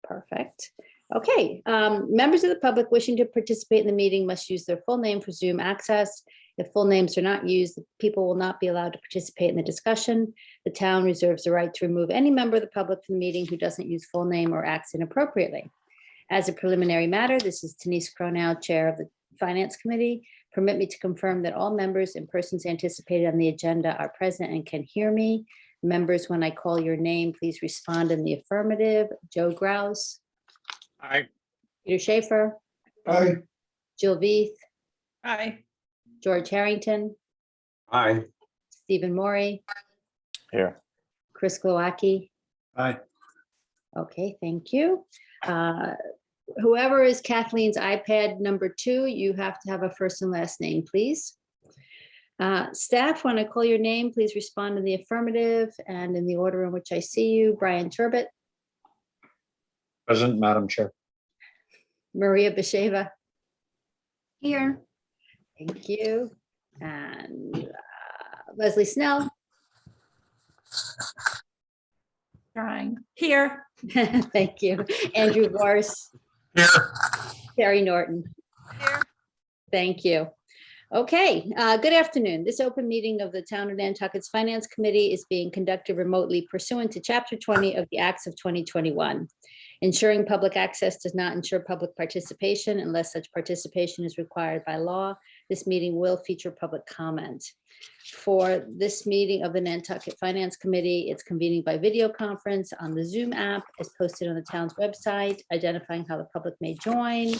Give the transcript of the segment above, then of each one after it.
Perfect. Okay, members of the public wishing to participate in the meeting must use their full name for Zoom access. If full names are not used, people will not be allowed to participate in the discussion. The town reserves the right to remove any member of the public from the meeting who doesn't use full name or acts inappropriately. As a preliminary matter, this is Denise Cronow, Chair of the Finance Committee. Permit me to confirm that all members and persons anticipated on the agenda are present and can hear me. Members, when I call your name, please respond in the affirmative. Joe Grouse. Aye. Peter Schaefer. Aye. Jill Veith. Aye. George Harrington. Aye. Stephen Morey. Here. Chris Glowacki. Aye. Okay, thank you. Whoever is Kathleen's iPad number 2, you have to have a first and last name, please. Staff, when I call your name, please respond in the affirmative and in the order in which I see you. Brian Turbot, Present, Madam Chair. Maria Basheva. Here. Thank you. And Leslie Snell. Trying. Here. Thank you. Andrew Vorse. Here. Terry Norton. Here. Thank you. Okay, good afternoon. This open meeting of the Town of Nantucket's Finance Committee is being conducted remotely pursuant to Chapter 20 of the Acts of 2021. Ensuring public access does not ensure public participation unless such participation is required by law. This meeting will feature public comment. For this meeting of the Nantucket Finance Committee, it's convening by video conference on the Zoom app as posted on the town's website, identifying how the public may join.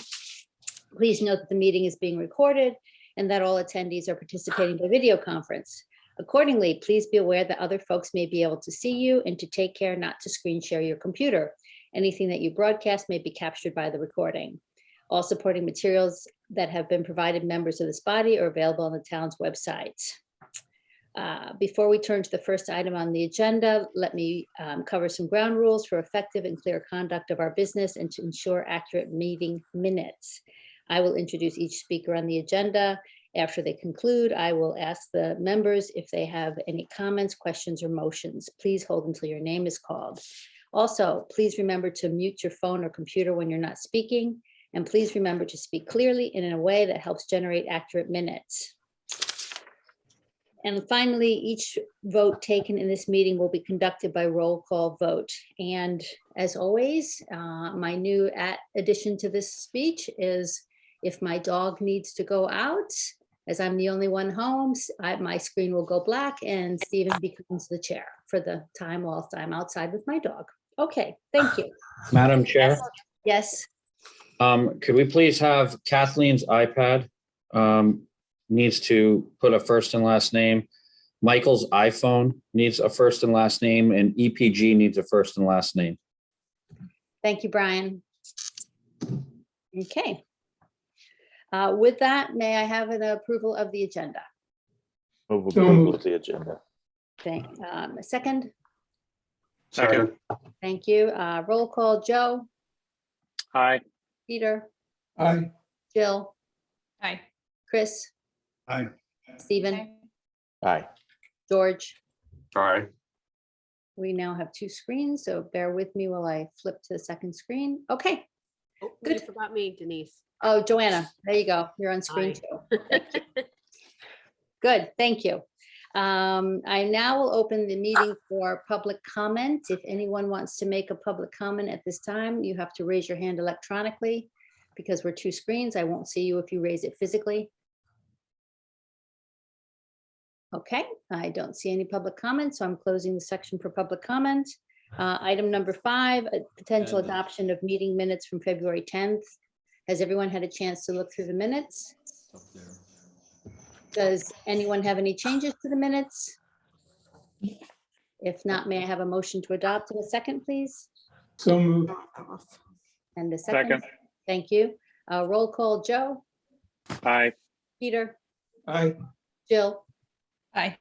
Please note that the meeting is being recorded and that all attendees are participating by video conference. Accordingly, please be aware that other folks may be able to see you and to take care not to screen share your computer. Anything that you broadcast may be captured by the recording. All supporting materials that have been provided members of this body are available on the town's website. Before we turn to the first item on the agenda, let me cover some ground rules for effective and clear conduct of our business and to ensure accurate meeting minutes. I will introduce each speaker on the agenda. After they conclude, I will ask the members if they have any comments, questions, or motions. Please hold until your name is called. Also, please remember to mute your phone or computer when you're not speaking, and please remember to speak clearly and in a way that helps generate accurate minutes. And finally, each vote taken in this meeting will be conducted by roll call vote. And as always, my new addition to this speech is if my dog needs to go out, as I'm the only one home, my screen will go black and Stephen becomes the chair for the time whilst I'm outside with my dog. Okay, thank you. Madam Chair, Yes, could we please have Kathleen's iPad needs to put a first and last name. Michael's iPhone needs a first and last name, and EPG needs a first and last name. thank you, Brian. Okay. With that, may I have an approval of the agenda? So moved. The agenda. Thank, a second. Second. Thank you. Roll call, Joe, Aye. Peter, Aye. Jill, Aye. Chris, Aye. Stephen, Aye. George. Aye. We now have 2 screens, so bear with me while I flip to the second screen. Okay. Oh, Good. you forgot me, Denise. Oh, Joanna, there you go. You're on screen too. Good, thank you. I now will open the meeting for public comment. If anyone wants to make a public comment at this time, you have to raise your hand electronically because we're 2 screens. I won't see you if you raise it physically. Okay, I don't see any public comments, so I'm closing the section for public comment. Item number 5, a potential adoption of meeting minutes from February 10th. Has everyone had a chance to look through the minutes? Does anyone have any changes to the minutes? If not, may I have a motion to adopt in a second, please? So moved. And a second. Thank you. Roll call, Joe, Aye. Peter, Aye. Jill, Aye.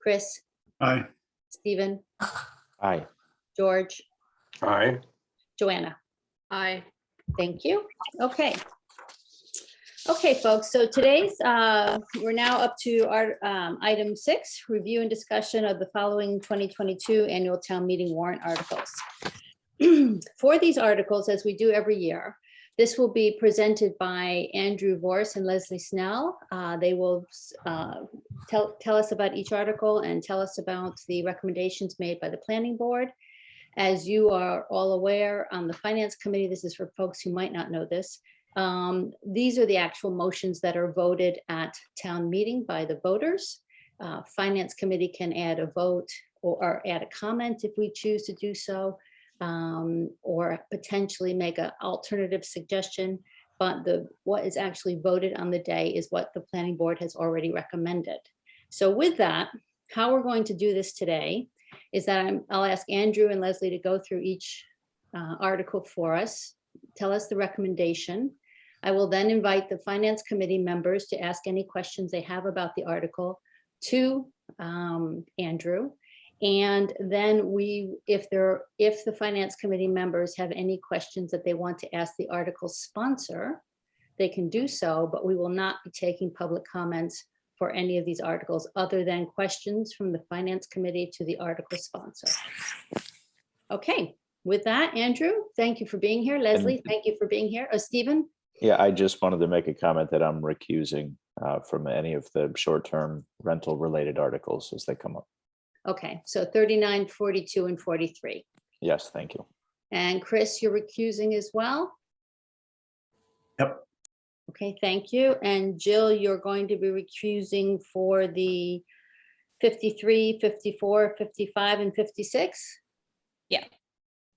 Chris, Aye. Stephen, Aye. George, Aye. Joanna. Aye. Thank you. Okay. Okay, folks, so today's, we're now up to our item 6, review and discussion of the following 2022 annual town meeting warrant articles. For these articles, as we do every year, this will be presented by Andrew Vorse and Leslie Snell. They will tell us about each article and tell us about the recommendations made by the planning board. As you are all aware, on the finance committee, this is for folks who might not know this, these are the actual motions that are voted at town meeting by the voters. Finance committee can add a vote or add a comment if we choose to do so, or potentially make an alternative suggestion. But what is actually voted on the day is what the planning board has already recommended. So with that, how we're going to do this today is that I'll ask Andrew and Leslie to go through each article for us, tell us the recommendation. I will then invite the finance committee members to ask any questions they have about the article to Andrew. And then if the finance committee members have any questions that they want to ask the article sponsor, they can do so, but we will not be taking public comments for any of these articles other than questions from the finance committee to the article sponsor. Okay, with that, Andrew, thank you for being here. Leslie, thank you for being here. Stephen? Yeah, I just wanted to make a comment that I'm recusing from any of the short-term rental related articles as they come up. Okay, so 39, 42, and 43. Yes, thank you. And Chris, you're recusing as well? Yep. Okay, thank you. And Jill, you're going to be recusing for the 53, 54, 55, and 56? Yeah.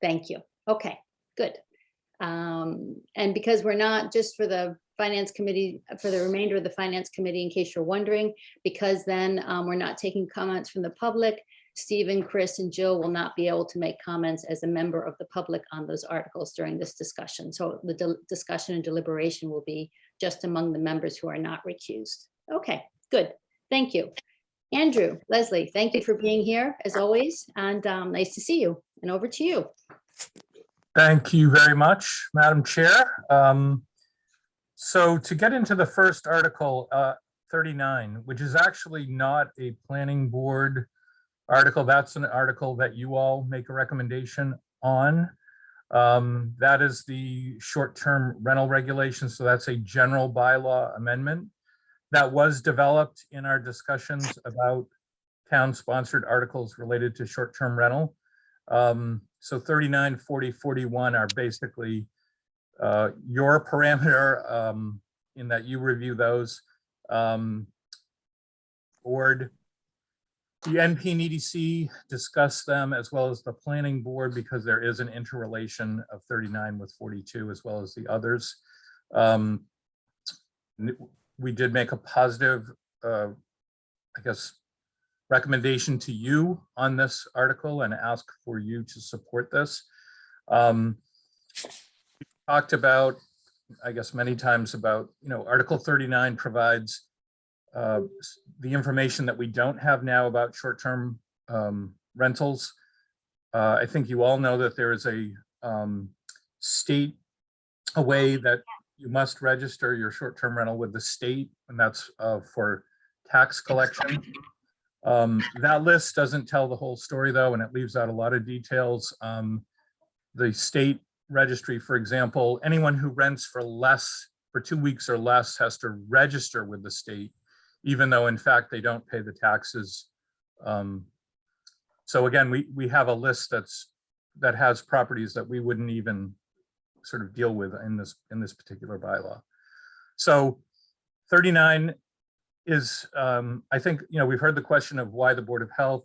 Thank you. Okay, good. And because we're not just for the finance committee, for the remainder of the finance committee, in case you're wondering, because then we're not taking comments from the public, Stephen, Chris, and Jill will not be able to make comments as a member of the public on those articles during this discussion. So the discussion and deliberation will be just among the members who are not recused. Okay, good. Thank you. Andrew, Leslie, thank you for being here as always, and nice to see you. And over to you. Thank you very much, Madam Chair. So to get into the first article, 39, which is actually not a planning board article, that's an article that you all make a recommendation on. That is the short-term rental regulation. So that's a general bylaw amendment that was developed in our discussions about town-sponsored articles related to short-term rental. So 39, 40, 41 are basically your parameter in that you review those. Board, the NP and EDC discuss them as well as the planning board because there is an interrelation of 39 with 42 as well as the others. We did make a positive, I guess, recommendation to you on this article and ask for you to support this. We talked about, I guess, many times about, Article 39 provides the information that we don't have now about short-term rentals. I think you all know that there is a way that you must register your short-term rental with the state, and that's for tax collection. That list doesn't tell the whole story though, and it leaves out a lot of details. The state registry, for example, anyone who rents for 2 weeks or less has to register with the state, even though in fact they don't pay the taxes. So again, we have a list that has properties that we wouldn't even sort of deal with in this particular bylaw. So 39 is, I think, we've heard the question of why the Board of Health,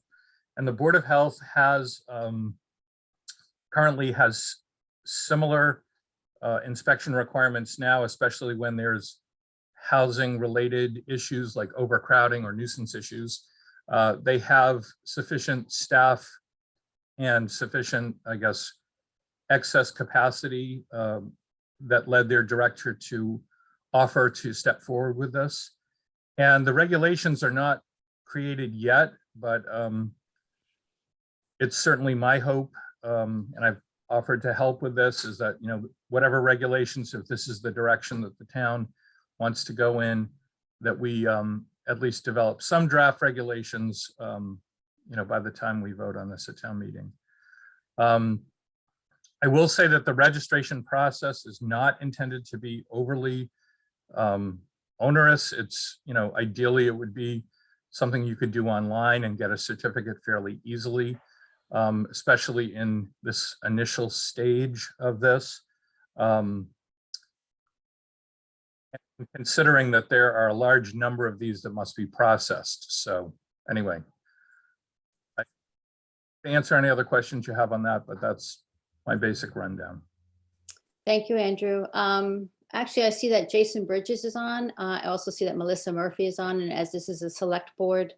and the Board of Health has currently has similar inspection requirements now, especially when there's housing related issues like overcrowding or nuisance issues. They have sufficient staff and sufficient, I guess, excess capacity that led their director to offer to step forward with this. And the regulations are not created yet, but it's certainly my hope, and I've offered to help with this, is that, whatever regulations, if this is the direction that the town wants to go in, that we at least develop some draft regulations, by the time we vote on this at town meeting. I will say that the registration process is not intended to be overly onerous. It's, ideally it would be something you could do online and get a certificate fairly easily, especially in this initial stage of this. Considering that there are a large number of these that must be processed. So anyway, to answer any other questions you have on that, but that's my basic rundown. Thank you, Andrew. Actually, I see that Jason Bridges is on. I also see that Melissa Murphy is on, and as this is a select board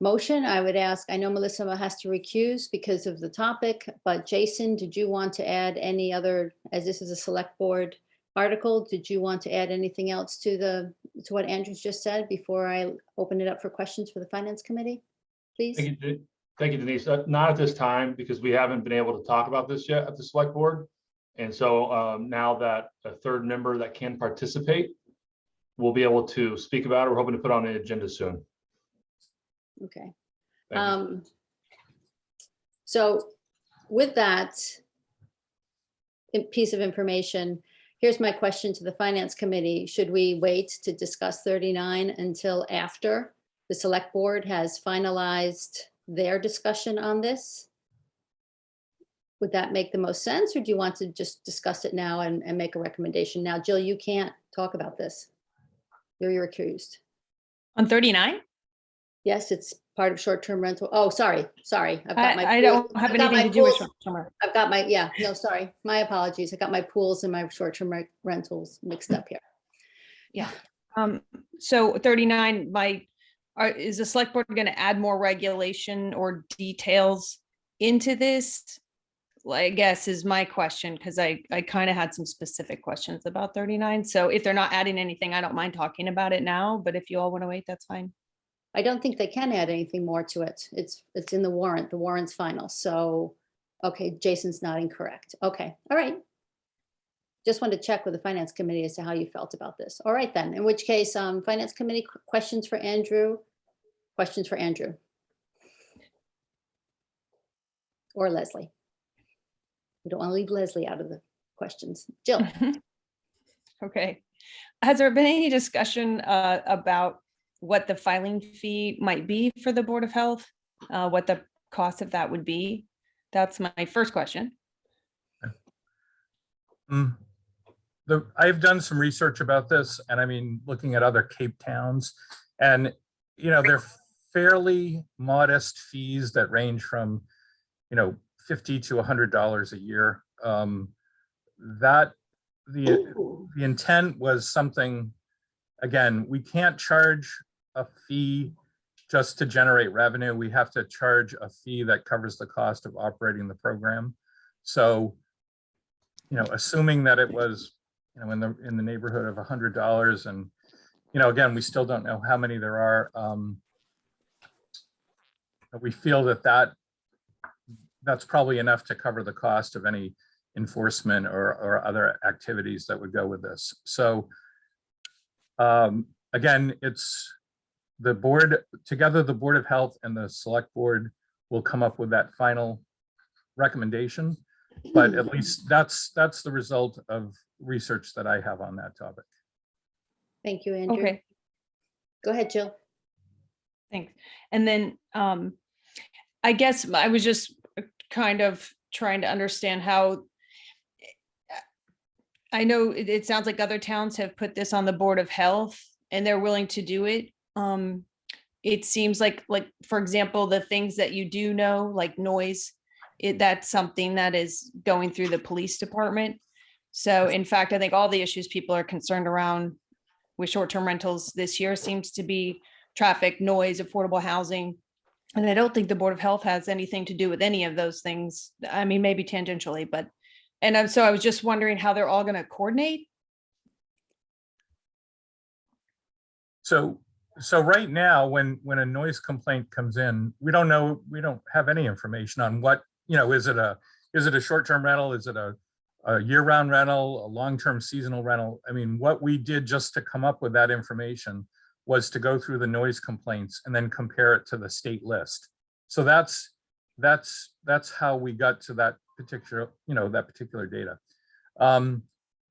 motion, I would ask, I know Melissa has to recuse because of the topic, but Jason, did you want to add any other, as this is a select board article, did you want to add anything else to what Andrew's just said before I open it up for questions for the finance committee, please? Thank you, Denise. Not at this time, because we haven't been able to talk about this yet at the select board. And so now that a third member that can participate will be able to speak about it. We're hoping to put on the agenda soon. Okay. Thank you. So with that piece of information, here's my question to the finance committee. Should we wait to discuss 39 until after the select board has finalized their discussion on this? Would that make the most sense, or do you want to just discuss it now and make a recommendation now? Jill, you can't talk about this. You're accused. On 39? Yes, it's part of short-term rental. Oh, sorry. I've got my. I don't have I've got anything my to do with pools. short-term. I've got my, yeah, no, sorry. My apologies. I got my pools and my short-term rentals mixed up here. Yeah. So 39, is the select board going to add more regulation or details into this? I guess is my question, because I kind of had some specific questions about 39. So if they're not adding anything, I don't mind talking about it now, but if you all want to wait, that's fine. I don't think they can add anything more to it. It's in the warrant. The warrant's final. So, okay, Jason's nodding correct. Okay, all right. Just wanted to check with the finance committee as to how you felt about this. All right then, in which case, finance committee questions for Andrew? Questions for Andrew? Or Leslie? We don't want to leave Leslie out of the questions. Jill? Okay. Has there been any discussion about what the filing fee might be for the Board of Health? What the cost of that would be? That's my first question. I've done some research about this, and I mean, looking at other Cape towns, and they're fairly modest fees that range from $50 to $100 a year. That the intent was something, again, we can't charge a fee just to generate revenue. We have to charge a fee that covers the cost of operating the program. So, assuming that it was, in the neighborhood of $100, and again, we still don't know how many there are. We feel that's probably enough to cover the cost of any enforcement or other activities that would go with this. So again, it's the board, together the Board of Health and the Select Board will come up with that final recommendation. But at least that's the result of research that I have on that topic. Thank you, Andrew. Okay, Go ahead, Jill. thanks. And then I guess I was just kind of trying to understand how, I know it sounds like other towns have put this on the Board of Health and they're willing to do it. It seems like, for example, the things that you do know, like noise, that's something that is going through the police department. So in fact, I think all the issues people are concerned around with short-term rentals this year seems to be traffic, noise, affordable housing. And I don't think the Board of Health has anything to do with any of those things. I mean, maybe tangentially, but, so I was just wondering how they're all going to coordinate. So right now, when a noise complaint comes in, we don't have any information on what, is it a short-term rental? Is it a a year-round rental, a long-term seasonal rental. I mean, what we did just to come up with that information was to go through the noise complaints and then compare it to the state list. So that's how we got to that particular, that particular data.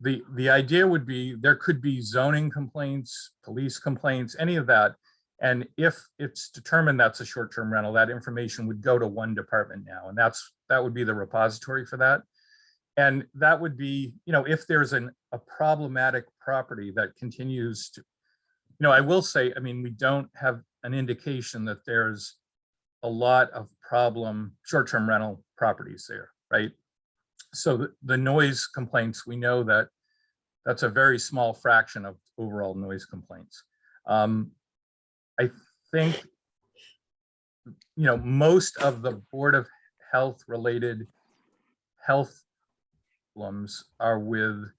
The idea would be there could be zoning complaints, police complaints, any of that. And if it's determined that's a short-term rental, that information would go to one department now, and that would be the repository for that. And that would be, if there's a problematic property that continues to, I will say, I mean, we don't have an indication that there's a lot of problem short-term rental properties there, right? So the noise complaints, we know that that's a very small fraction of overall noise complaints. I think, most of the Board of Health related health problems are with,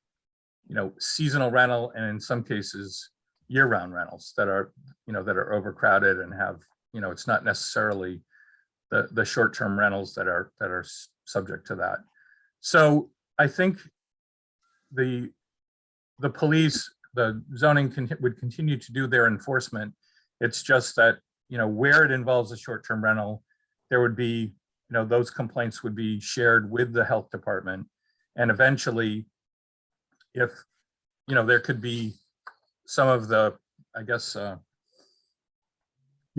seasonal rental, and in some cases, year-round rentals that are, that are overcrowded and have, it's not necessarily the short-term rentals that are subject to that. So I think the police, the zoning would continue to do their enforcement. It's just that, where it involves a short-term rental, there would be, those complaints would be shared with the health department. And eventually, if, there could be some of the, I guess, the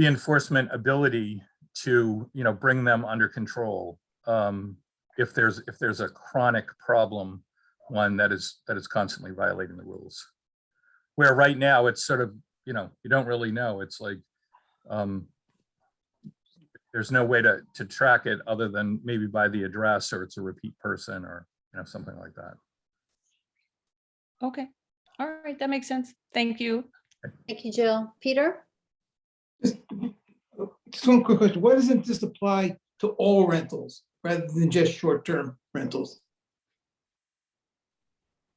enforcement ability to, bring them under control. If there's a chronic problem, one that is constantly violating the rules. Where right now it's sort of, you don't really know. It's like, there's no way to track it other than maybe by the address, or it's a repeat person, or, something like that. Okay, all right, that makes sense. Thank you. Thank you, Jill. Peter? Just one quick question. Why doesn't this apply to all rentals rather than just short-term rentals?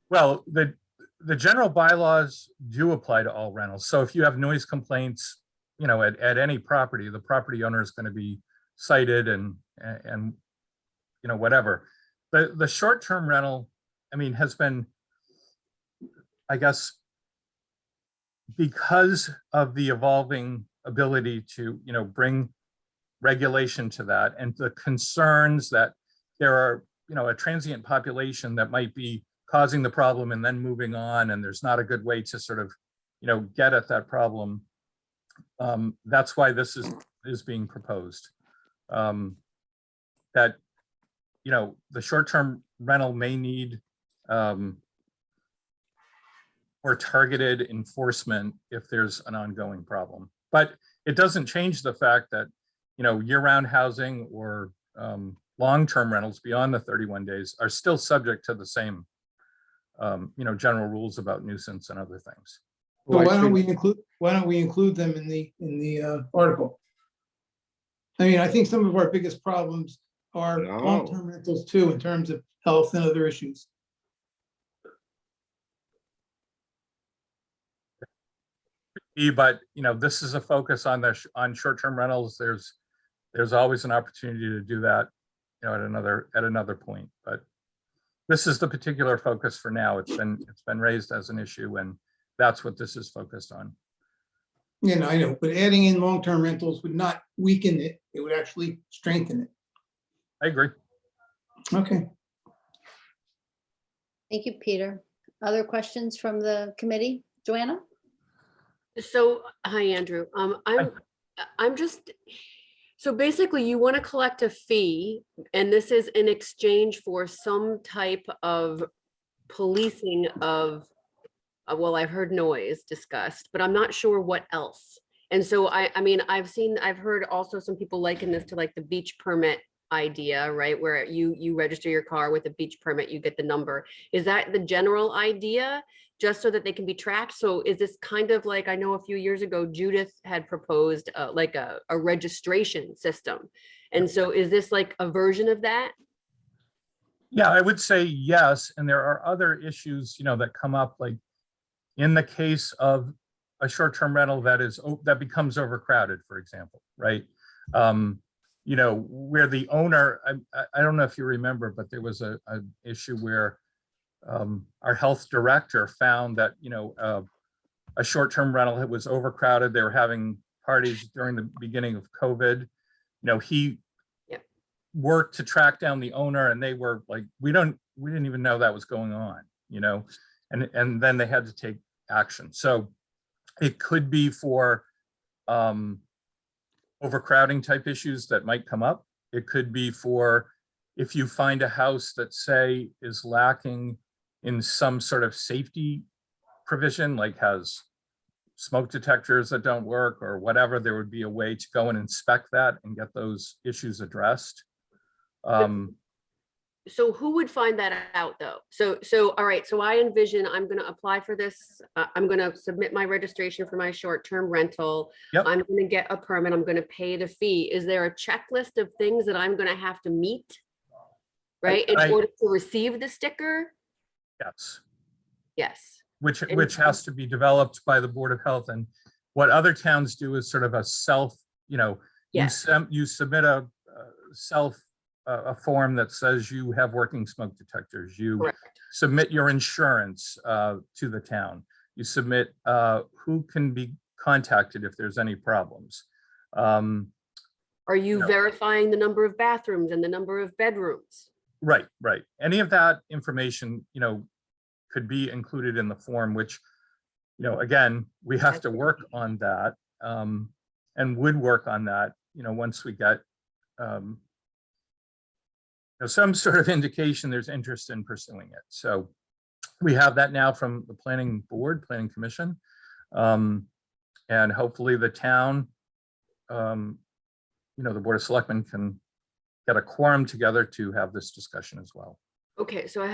Well, the general bylaws do apply to all rentals. So if you have noise complaints, at any property, the property owner is going to be cited and whatever. The short-term rental, I mean, has been, I guess, because of the evolving ability to, bring regulation to that, and the concerns that there are, a transient population that might be causing the problem and then moving on, and there's not a good way to sort of, get at that problem. That's why this is being proposed. That, the short-term rental may need more targeted enforcement if there's an ongoing problem. But it doesn't change the fact that, year-round housing or long-term rentals beyond the 31 days are still subject to the same, general rules about nuisance and other things. So why don't we include them in the article? I mean, I think some of our biggest problems are long-term rentals too, in terms of health and other issues. But, this is a focus on short-term rentals. There's always an opportunity to do that, at another point. But this is the particular focus for now. It's been raised as an issue, and that's what this is focused on. I know, but adding in long-term rentals would not weaken it. It would actually strengthen it. I agree. Okay. Thank you, Peter. Other questions from the committee? Joanna? So, hi, Andrew. I'm just, so basically you want to collect a fee, and this is in exchange for some type of policing of, well, I've heard noise discussed, but I'm not sure what else. And so I mean, I've heard also some people liken this to like the beach permit idea, right? Where you register your car with a beach permit, you get the number. Is that the general idea, just so that they can be tracked? So is this kind of like, I know a few years ago, Judith had proposed like a registration system. And so is this like a version of that? Yeah, I would say yes. And there are other issues, that come up, like in the case of a short-term rental that becomes overcrowded, for example, right? Where the owner, I don't know if you remember, but there was an issue where our health director found that, a short-term rental, it was overcrowded. They were having parties during the beginning of COVID. He Yep. worked to track down the owner, and they were like, we didn't even know that was going on, and then they had to take action. So it could be for overcrowding type issues that might come up. It could be for if you find a house that, say, is lacking in some sort of safety provision, like has smoke detectors that don't work or whatever, there would be a way to go and inspect that and get those issues addressed. So who would find that out though? So, all right, so I envision I'm gonna apply for this. I'm gonna submit my registration for my short-term rental. Yep. I'm gonna get a permit. I'm gonna pay the fee. Is there a checklist of things that I'm gonna have to meet? Right, in order to receive the sticker? Yes. Yes. Which has to be developed by the Board of Health. And what other towns do is sort of a self, Yes. you submit a form that says you have working smoke detectors. You Correct. submit your insurance to the town. You submit who can be contacted if there's any problems. Are you verifying the number of bathrooms and the number of bedrooms? Right. Any of that information, could be included in the form, which, again, we have to work on that, and would work on that, once we get some sort of indication there's interest in pursuing it. So we have that now from the planning commission, and hopefully the town, the Board of Selectmen can get a quorum together to have this discussion as well. Okay, so I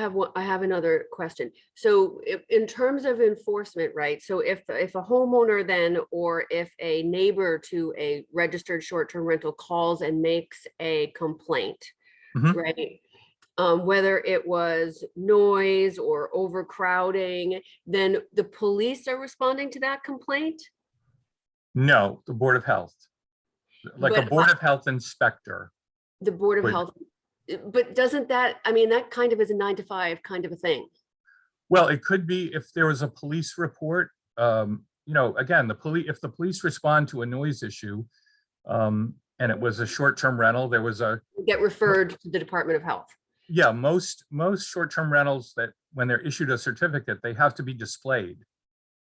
have another question. So in terms of enforcement, right? So if a homeowner then, or if a neighbor to a registered short-term rental calls and makes a complaint, right? Whether it was noise or overcrowding, then the police are responding to that complaint? No, the Board of Health, like a Board of Health inspector. The Board of Health, but doesn't that, that kind of is a 9 to 5 kind of a thing. Well, it could be if there was a police report, again, if the police respond to a noise issue, and it was a short-term rental, there was get referred to the Department of Health. Yeah, most short-term rentals that when they're issued a certificate, they have to be displayed,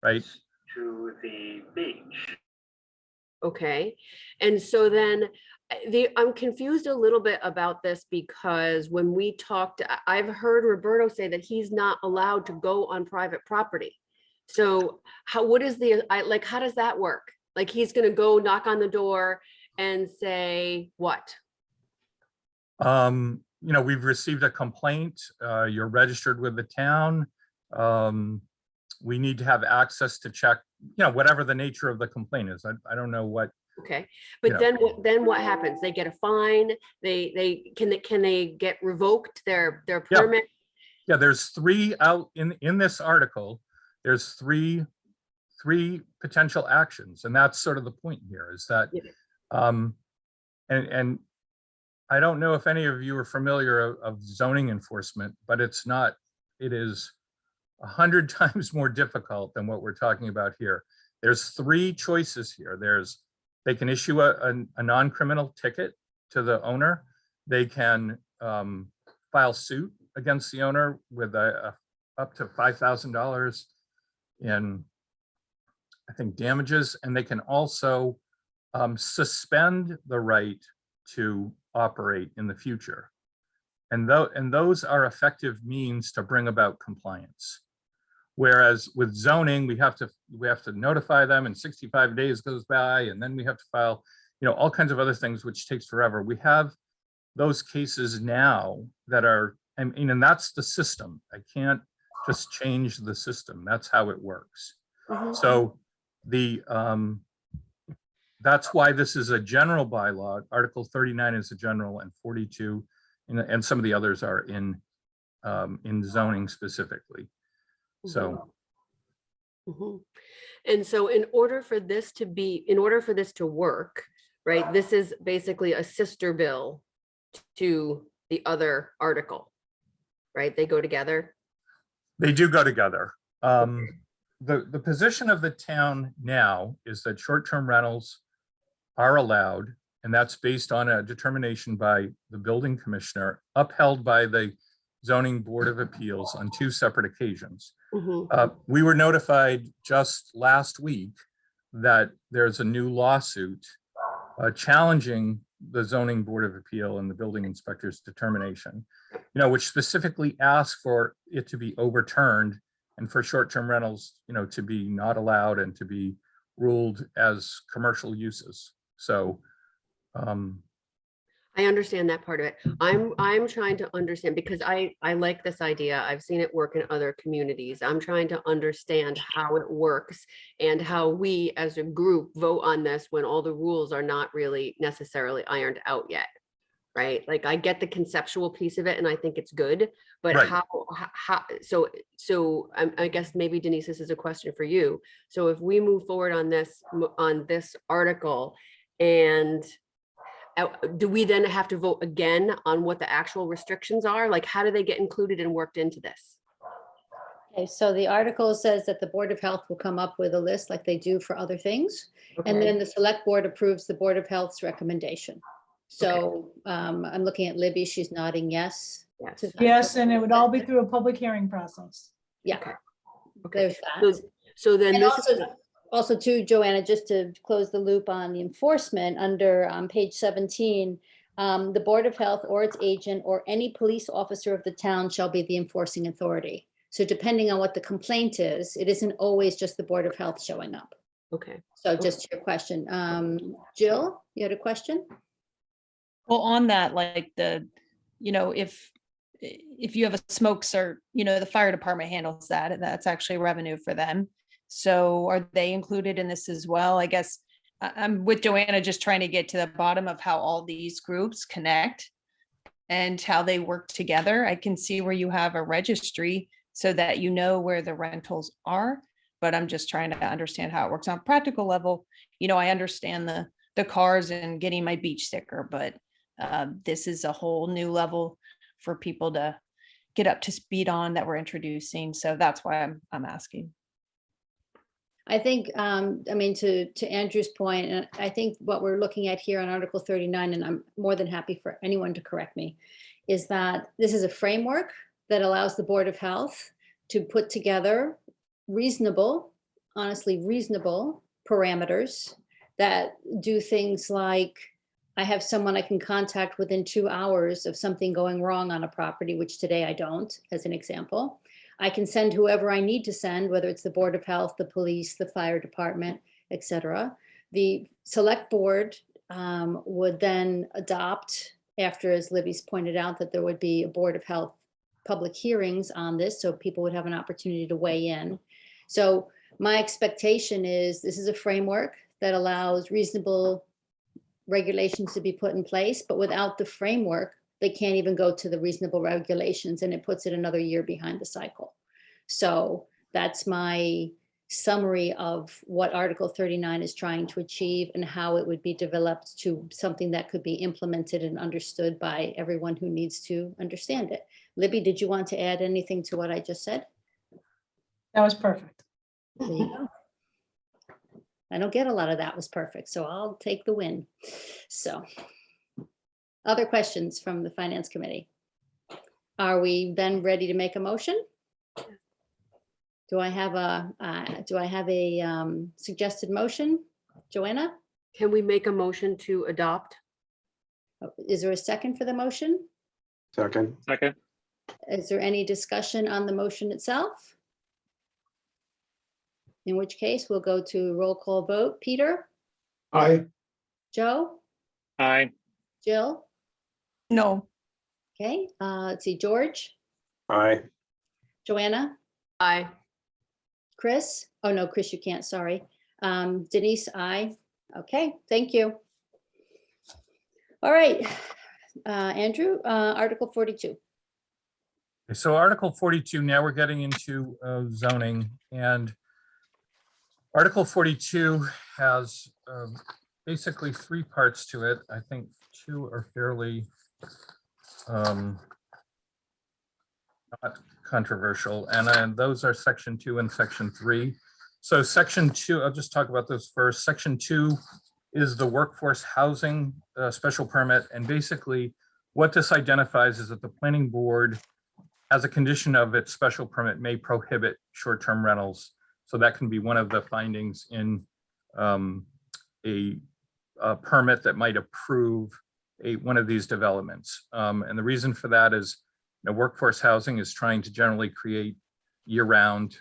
right? To the beach. Okay, and so then I'm confused a little bit about this because when we talked, I've heard Roberto say that he's not allowed to go on private property. So how does that work? Like he's gonna go knock on the door and say what? We've received a complaint. You're registered with the town. We need to have access to check, whatever the nature of the complaint is. I don't know what. Okay, but then what happens? They get a fine. Can they get revoked their permit? Yeah, there's three out in this article. There's three potential actions, and that's sort of the point here. Is that, and I don't know if any of you are familiar of zoning enforcement, but it is 100 times more difficult than what we're talking about here. There's three choices here. They can issue a non-criminal ticket to the owner. They can file suit against the owner with up to $5,000 in, I think, damages, and they can also suspend the right to operate in the future. And those are effective means to bring about compliance. Whereas with zoning, we have to notify them, and 65 days goes by, and then we have to file, all kinds of other things, which takes forever. We have those cases now that are, and that's the system. I can't just change the system. That's how it works. So that's why this is a general bylaw. Article 39 is a general, and 42, and some of the others are in zoning specifically. So. And so in order for this to work, right, this is basically a sister bill to the other article, right? They go together. They do go together. The position of the town now is that short-term rentals are allowed, and that's based on a determination by the building commissioner, upheld by the zoning board of appeals on 2 separate occasions. Mhm. We were notified just last week that there's a new lawsuit challenging the zoning board of appeal and the building inspector's determination, which specifically asks for it to be overturned and for short-term rentals, to be not allowed and to be ruled as commercial uses. So, I understand that part of it. I'm trying to understand because I like this idea. I've seen it work in other communities. I'm trying to understand how it works and how we as a group vote on this when all the rules are not really necessarily ironed out yet. Right? Like I get the conceptual piece of it and I think it's good, but Right. how, so I guess maybe Denise, this is a question for you. So if we move forward on this article and do we then have to vote again on what the actual restrictions are? Like, how do they get included and worked into this? Okay, so the article says that the Board of Health will come up with a list like they do for other things. And Okay. then the select board approves the Board of Health's recommendation. So I'm looking at Libby, she's nodding yes. Yes. to that. Yes, and it would all be through a public hearing process. Yeah, Okay. there's that. So then And this is, also too, Joanna, just to close the loop on the enforcement, under page 17, the Board of Health or its agent or any police officer of the town shall be the enforcing authority. So depending on what the complaint is, it isn't always just the Board of Health showing up. okay. So just to your question, Jill, you had a question? Well, on that, like if you have a smoke cert, the fire department handles that, and that's actually revenue for them. So are they included in this as well? I guess I'm with Joanna, just trying to get to the bottom of how all these groups connect and how they work together. I can see where you have a registry so that you know where the rentals are, but I'm just trying to understand how it works on a practical level. I understand the cars and getting my beach sticker, but this is a whole new level for people to get up to speed on that we're introducing. So that's why I'm asking. I think, to Andrew's point, and I think what we're looking at here on Article 39, and I'm more than happy for anyone to correct me, is that this is a framework that allows the Board of Health to put together honestly reasonable parameters that do things like, I have someone I can contact within 2 hours of something going wrong on a property, which today I don't, as an example. I can send whoever I need to send, whether it's the Board of Health, the police, the fire department, et cetera. The select board would then adopt, after, as Libby's pointed out, that there would be a Board of Health public hearings on this, so people would have an opportunity to weigh in. So my expectation is this is a framework that allows reasonable regulations to be put in place, but without the framework, they can't even go to the reasonable regulations, and it puts it another year behind the cycle. So that's my summary of what Article 39 is trying to achieve and how it would be developed to something that could be implemented and understood by everyone who needs to understand it. Libby, did you want to add anything to what I just said? That was perfect. There you go. I don't get a lot of that was perfect, so I'll take the win. So, other questions from the Finance Committee? Are we then ready to make a motion? Do I have a suggested motion? Joanna, Can we make a motion to adopt? is there a second for the motion? Second. Is there any discussion on the motion itself? In which case, we'll go to roll call vote. Peter, Aye. Joe, Aye. Jill, No, okay, let's see, George, Aye. Joanna, Aye. Chris, oh no, Chris, you can't, sorry. Denise, aye. Okay, thank you. All right, Andrew, Article 42. so Article 42, now we're getting into zoning, and Article 42 has basically 3 parts to it. I think 2 are fairly not controversial, and those are section 2 and section 3. So section 2, I'll just talk about those first. Section 2 is the workforce housing special permit, and basically what this identifies is that the planning board, as a condition of its special permit, may prohibit short-term rentals. So that can be one of the findings in a permit that might approve one of these developments. And the reason for that is, workforce housing is trying to generally create year-round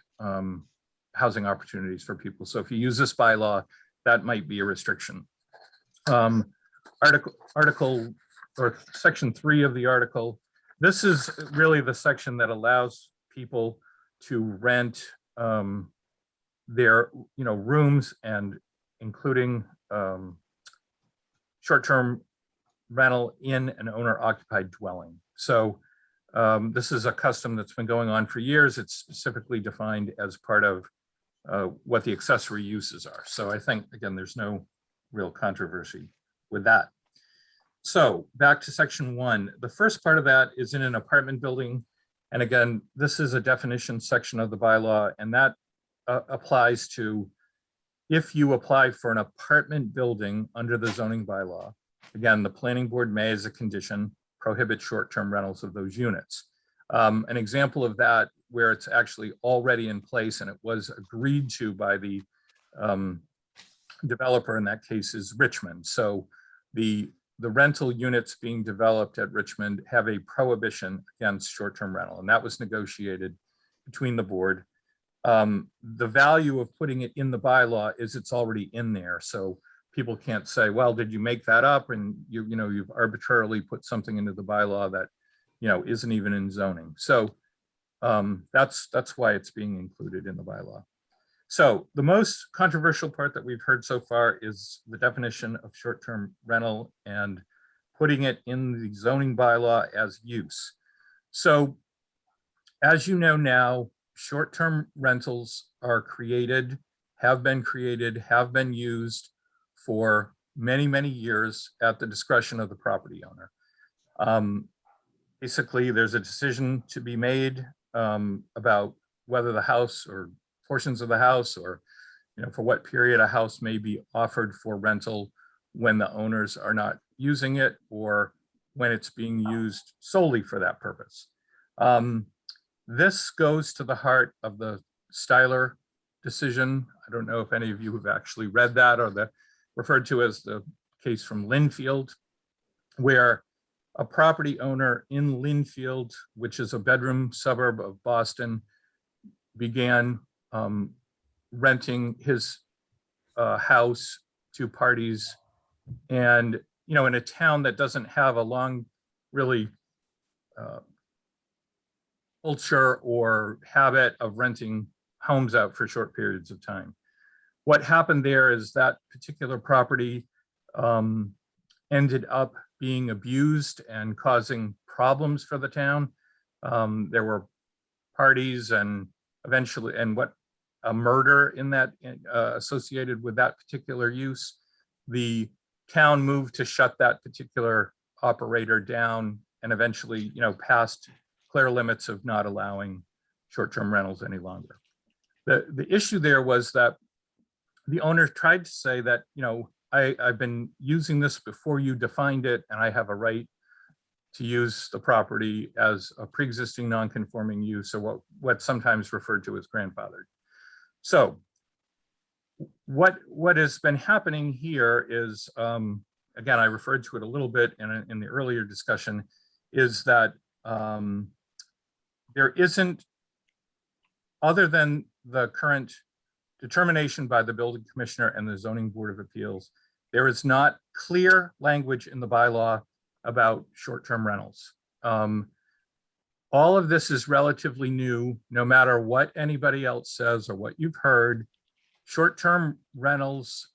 housing opportunities for people. So if you use this bylaw, that might be a restriction. Article or section 3 of the article, this is really the section that allows people to rent their rooms, and including short-term rental in an owner-occupied dwelling. So this is a custom that's been going on for years. It's specifically defined as part of what the accessory uses are. So I think, again, there's no real controversy with that. So back to section 1. The first part of that is in an apartment building. And again, this is a definition section of the bylaw, and that applies to if you apply for an apartment building under the zoning bylaw. Again, the planning board may, as a condition, prohibit short-term rentals of those units. An example of that, where it's actually already in place and it was agreed to by the developer in that case, is Richmond. So the rental units being developed at Richmond have a prohibition against short-term rental, and that was negotiated between the board. The value of putting it in the bylaw is it's already in there. So people can't say, well, did you make that up? And you've arbitrarily put something into the bylaw that, isn't even in zoning. So that's why it's being included in the bylaw. So the most controversial part that we've heard so far is the definition of short-term rental and putting it in the zoning bylaw as use. So as you know now, short-term rentals are created, have been used for many, many years at the discretion of the property owner. Basically, there's a decision to be made about whether the house or portions of the house, or for what period a house may be offered for rental when the owners are not using it, or when it's being used solely for that purpose. This goes to the heart of the Styler decision. I don't know if any of you have actually read that, or the referred to as the case from Linfield, where a property owner in Linfield, which is a bedroom suburb of Boston, began renting his house to parties, and in a town that doesn't have a long really culture or habit of renting homes out for short periods of time. What happened there is that particular property ended up being abused and causing problems for the town. There were parties and eventually, a murder in that associated with that particular use. The town moved to shut that particular operator down, and eventually, passed clear limits of not allowing short-term rentals any longer. The issue there was that the owner tried to say that, I've been using this before you defined it, and I have a right to use the property as a pre-existing non-conforming use, or what's sometimes referred to as grandfathered. So what has been happening here is, again, I referred to it a little bit in the earlier discussion, is that there isn't, other than the current determination by the building commissioner and the zoning board of appeals, there is not clear language in the bylaw about short-term rentals. All of this is relatively new, no matter what anybody else says or what you've heard. Short-term rentals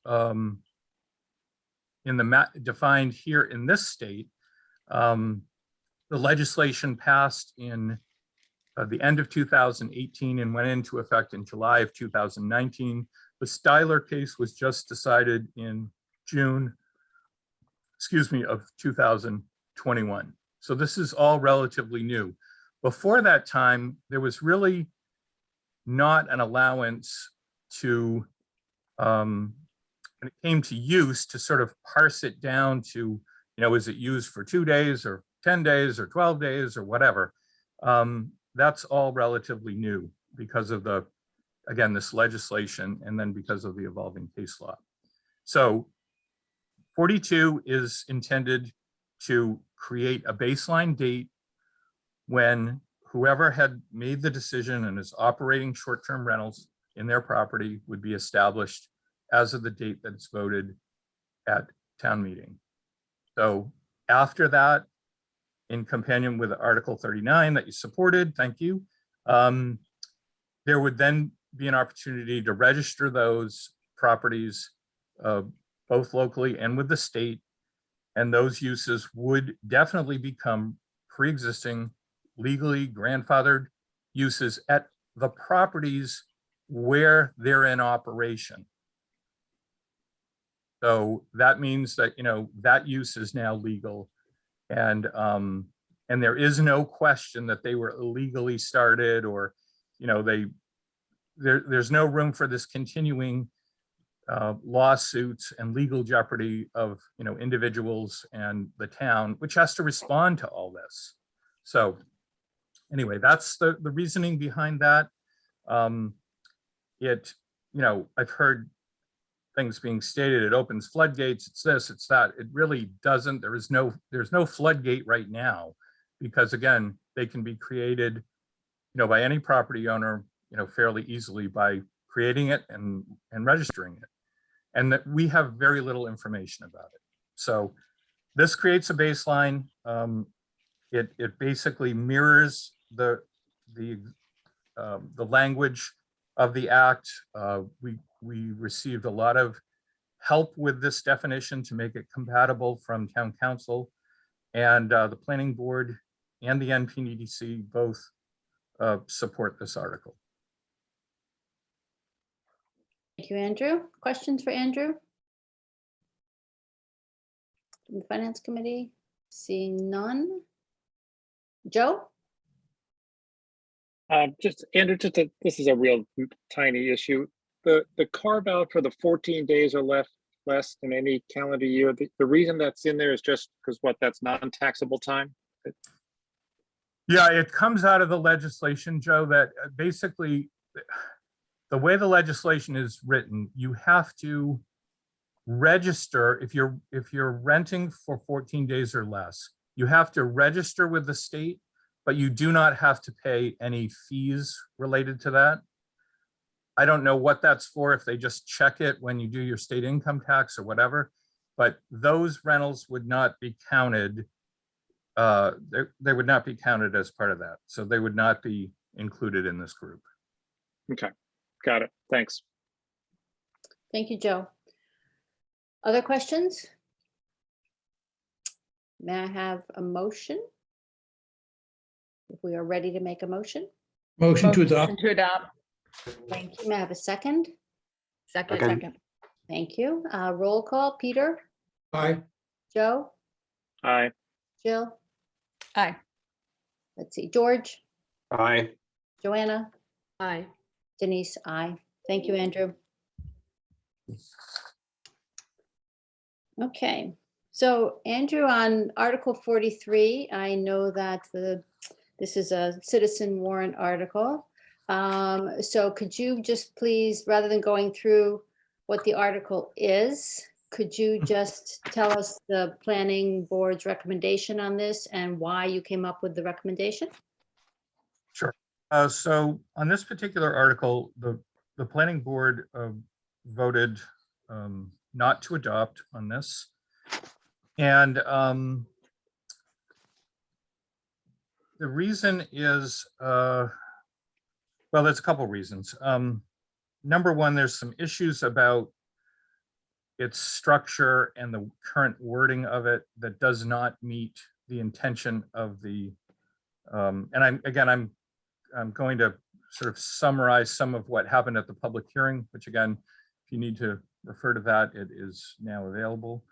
defined here in this state, the legislation passed in the end of 2018 and went into effect in July of 2019. The Styler case was just decided in June, of 2021. So this is all relatively new. Before that time, there was really not an allowance to, when it came to use, to sort of parse it down to, is it used for 2 days or 10 days or 12 days or whatever? That's all relatively new because of again, this legislation, and then because of the evolving case law. So 42 is intended to create a baseline date when whoever had made the decision and is operating short-term rentals in their property would be established as of the date that it's voted at town meeting. So after that, in companion with Article 39 that you supported, thank you, there would then be an opportunity to register those properties both locally and with the state. And those uses would definitely become pre-existing, legally grandfathered uses at the properties where they're in operation. So that means that, that use is now legal. And there is no question that they were illegally started, or, there's no room for this continuing lawsuits and legal jeopardy of, individuals and the town, which has to respond to all this. So anyway, that's the reasoning behind that. I've heard things being stated, it opens floodgates, it's this, it's that. It really doesn't. There's no floodgate right now, because again, they can be created, by any property owner, fairly easily by creating it and registering it. And that we have very little information about it. So this creates a baseline. It basically mirrors the language of the act. We received a lot of help with this definition to make it compatible from town council, and the planning board and the NPDC both support this article. Thank you, Andrew. Questions for Andrew? From the Finance Committee? Seeing none. Joe? Just Andrew, this is a real tiny issue. The carve out for the 14 days or less than any calendar year, the reason that's in there is just because that's non-taxable time? Yeah, it comes out of the legislation, Joe, that basically the way the legislation is written, you have to register if you're renting for 14 days or less, you have to register with the state, but you do not have to pay any fees related to that. I don't know what that's for, if they just check it when you do your state income tax or whatever, but those rentals would not be counted. They would not be counted as part of that. So they would not be included in this group. Okay, got it. Thanks. Thank you, Joe. Other questions? May I have a motion? If we are ready to make a motion. Motion to adopt. To adopt. Thank you. May I have a second? Second. Second. Thank you. Roll call. Peter? Aye. Joe? Aye. Jill? Aye. Let's see. George? Aye. Joanna? Aye. Denise? Aye. Thank you, Andrew. Okay. So Andrew, on Article 43, I know that this is a citizen warrant article. So could you just please, rather than going through what the article is, could you just tell us the planning board's recommendation on this and why you came up with the recommendation? Sure. So on this particular article, the planning board voted not to adopt on this. And the reason is, well, there's a couple reasons. Number one, there's some issues about its structure and the current wording of it that does not meet the intention of the, and I'm going to sort of summarize some of what happened at the public hearing, which again, if you need to refer to that, it is now available.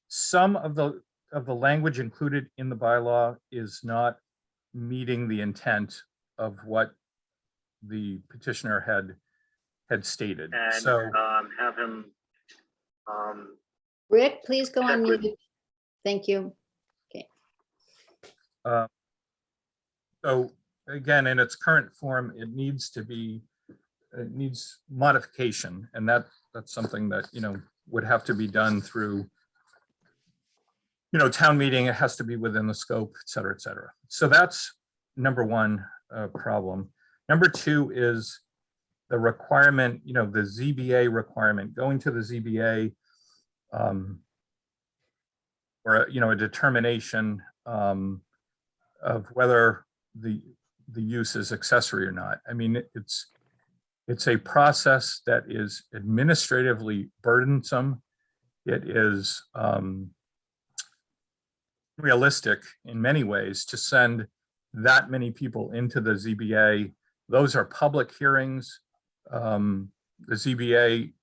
Some of the language included in the bylaw is not meeting the intent of what the petitioner had stated. So have him. Rick, please go on Check with- mute. Thank you. so again, in its current form, it needs modification, and that's something that, would have to be done through, town meeting. It has to be within the scope, et cetera, et cetera. So that's number one problem. Number two is the requirement, the ZBA requirement, going to the ZBA or, a determination of whether the use is accessory or not. I mean, it's a process that is administratively burdensome. It is realistic in many ways to send that many people into the ZBA. Those are public hearings. The ZBA,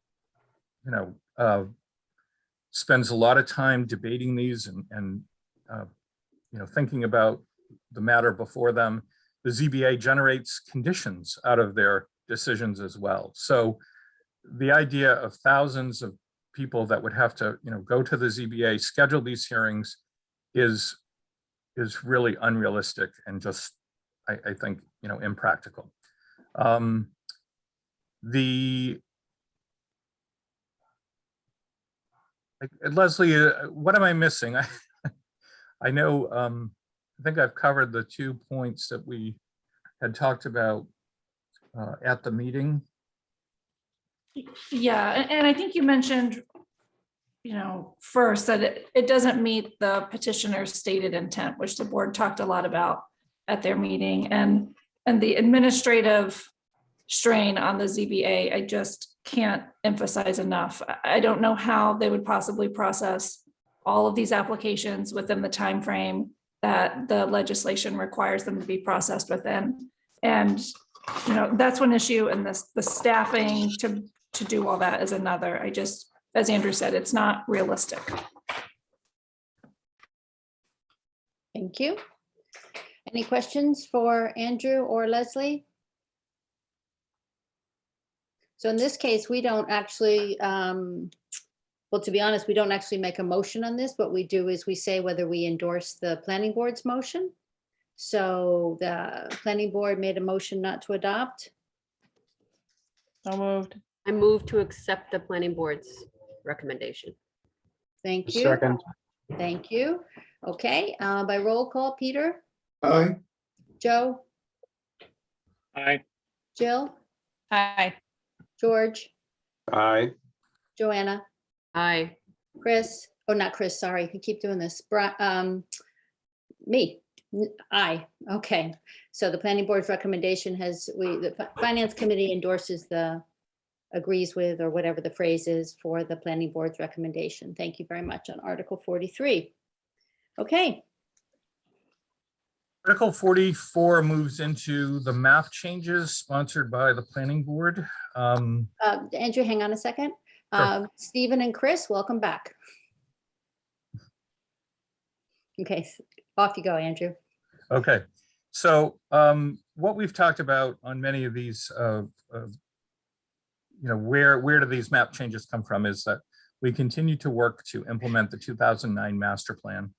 spends a lot of time debating these and thinking about the matter before them. The ZBA generates conditions out of their decisions as well. So the idea of thousands of people that would have to, go to the ZBA, schedule these hearings is really unrealistic and just, I think, impractical. Leslie, what am I missing? I know, I think I've covered the 2 points that we had talked about at the meeting. Yeah, and I think you mentioned, first that it doesn't meet the petitioner's stated intent, which the board talked a lot about at their meeting, and the administrative strain on the ZBA, I just can't emphasize enough. I don't know how they would possibly process all of these applications within the time frame that the legislation requires them to be processed within. And, that's one issue, and the staffing to do all that is another. I just, as Andrew said, it's not realistic. Thank you. Any questions for Andrew or Leslie? So in this case, we don't actually, well, to be honest, we don't actually make a motion on this. What we do is we say whether we endorse the planning board's motion. So the planning board made a motion not to adopt. So moved. I move to accept the planning board's recommendation. Thank you. Second. Thank you. Okay, by roll call, Peter, Aye. Joe, Aye. Jill, Aye. George, Aye. Joanna, Aye. Chris, oh, not Chris, sorry, I keep doing this. Me, aye, okay. So the planning board's recommendation the finance committee endorses agrees with, or whatever the phrase is, for the planning board's recommendation. Thank you very much on Article 43. Okay, Article 44 moves into the map changes sponsored by the planning board. Andrew, hang on a second. Sure. Stephen and Chris, welcome back. Okay, off you go, Andrew. Okay, so what we've talked about on many of these, where do these map changes come from, is that we continue to work to implement the 2009 master plan.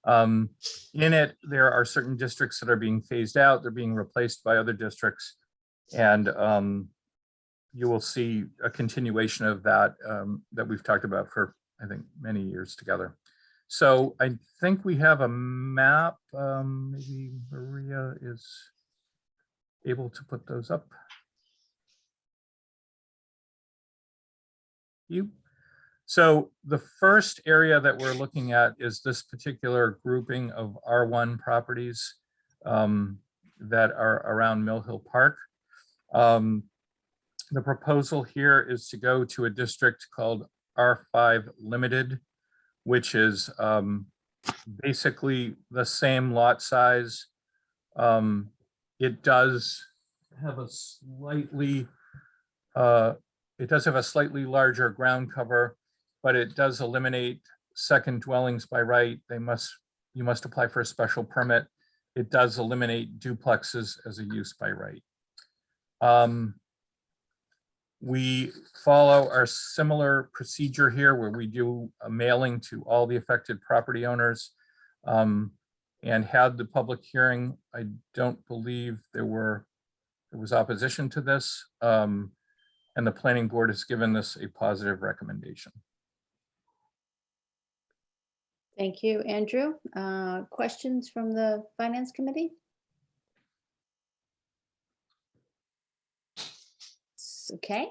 In it, there are certain districts that are being phased out, they're being replaced by other districts, and you will see a continuation of that that we've talked about for, I think, many years together. So I think we have a map. Maybe Maria is able to put those up. So the first area that we're looking at is this particular grouping of R1 properties that are around Mill Hill Park. The proposal here is to go to a district called R5 Limited, which is basically the same lot size. It does have a slightly larger ground cover, but it does eliminate second dwellings by right. You must apply for a special permit. it does eliminate duplexes as a use by right. We follow our similar procedure here where we do a mailing to all the affected property owners and had the public hearing. I don't believe there was opposition to this, and the planning board has given this a positive recommendation. Thank you, Andrew. Questions from the Finance Committee? Okay,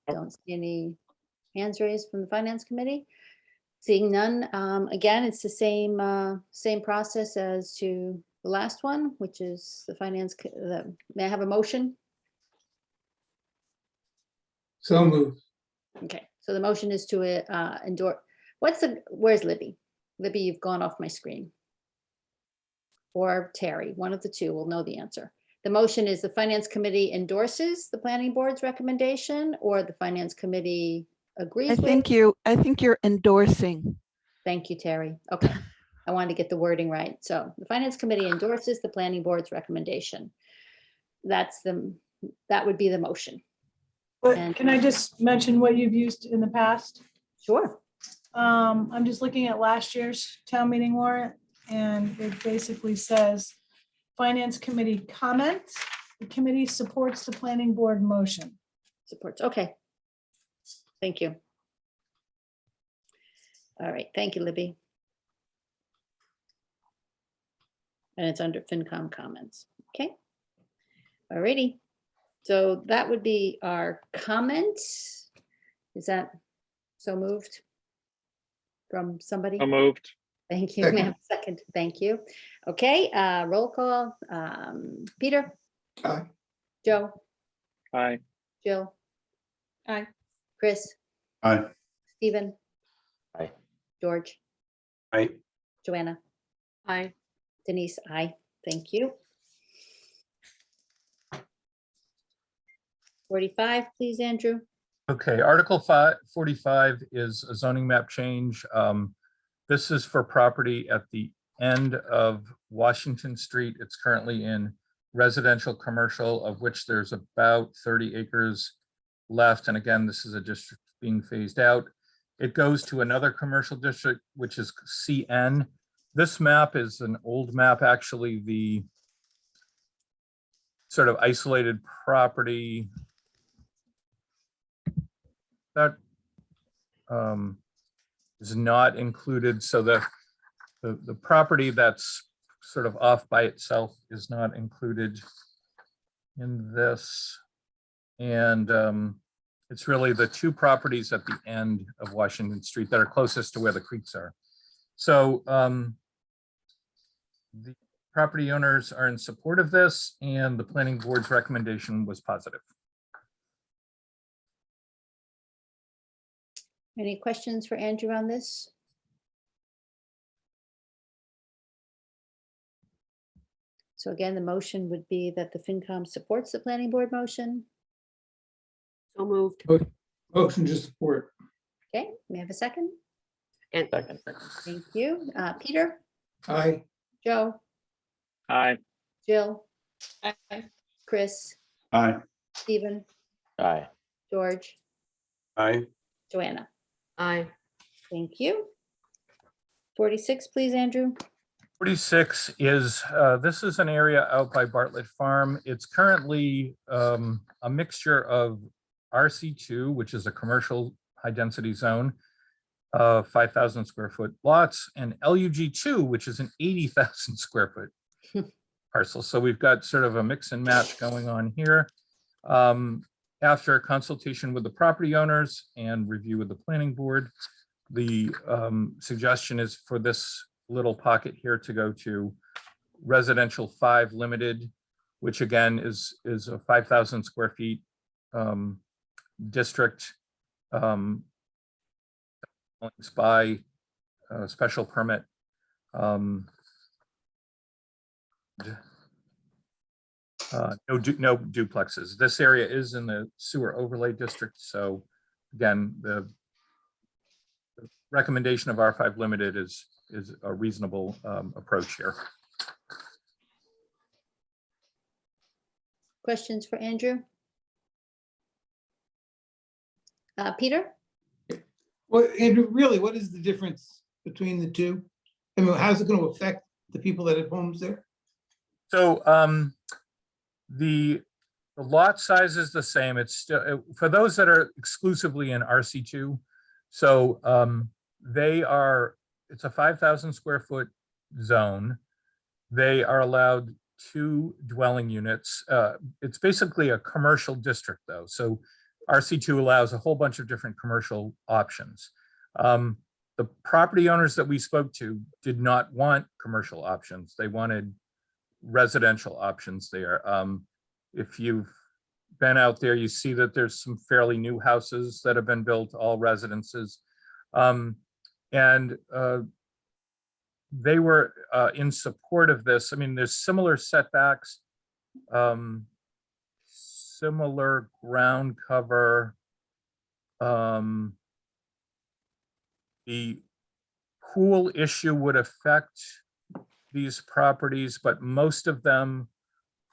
don't see any hands raised from the Finance Committee. Seeing none, again, it's the same process as to the last one, which is the may I have a motion? So moved. Okay, so the motion is to endorse, where's Libby? Libby, you've gone off my screen. Or Terry, one of the two will know the answer. The motion is the Finance Committee endorses the Planning Board's recommendation, or the Finance Committee agrees with? I think you're endorsing. Thank you, Terry. Okay, I wanted to get the wording right. So the Finance Committee endorses the Planning Board's recommendation. That would be the motion. But And- can I just mention what you've used in the past? Sure. I'm just looking at last year's town meeting warrant, and it basically says, Finance Committee comments, the committee supports the planning board motion. Supports, okay. Thank you. All right, thank you, Libby. And it's under FinCom comments, okay? All righty, so that would be our comments. Is that so moved? From somebody? So moved. Thank you, ma'am. Second, thank you. Okay, roll call. Peter? Aye. Joe? Aye. Jill? Aye. Chris? Aye. Stephen? Aye. George? Aye. Joanna? Aye. Denise? Aye. Thank you. 45, please, Andrew. Okay, Article 45 is a zoning map change. This is for property at the end of Washington Street. It's currently in residential commercial, of which there's about 30 acres left. And again, this is a district being phased out. It goes to another commercial district, which is CN. This map is an old map, actually. The sort of isolated property that is not included. So the property that's sort of off by itself is not included in this. And it's really the two properties at the end of Washington Street that are closest to where the creeks are. So the property owners are in support of this, and the planning board's recommendation was positive. Any questions for Andrew on this? So again, the motion would be that the FinCom supports the planning board motion. So moved. Motion to support. Okay, may I have a second? And Second. Thank you. Peter, Aye. Joe, Aye. Jill, Aye. Chris, Aye. Stephen, Aye. George, Aye. Joanna. aye. Thank you. 46, please, Andrew. 46 is, this is an area out by Bartlett Farm. It's currently a mixture of RC2, which is a commercial high density zone, 5,000 square foot lots, and LUG2, which is an 80,000 square foot parcel. So we've got sort of a mix and match going on here. After consultation with the property owners and review with the planning board, the suggestion is for this little pocket here to go to residential 5 limited, which again is a 5,000 square feet district by special permit. No duplexes. This area is in the sewer overlay district. So again, the recommendation of R5 limited is a reasonable approach here. Questions for Andrew? Peter? Well, Andrew, really, what is the difference between the two? I mean, how's it going to affect the people that have homes there? So the lot size is the same. It's still for those that are exclusively in RC2. So it's a 5,000 square foot zone. They are allowed 2 dwelling units. It's basically a commercial district though. So RC2 allows a whole bunch of different commercial options. The property owners that we spoke to did not want commercial options. They wanted residential options there. If you've been out there, you see that there's some fairly new houses that have been built, all residences. They were in support of this. I mean, there's similar setbacks, similar ground cover. The pool issue would affect these properties, but most of them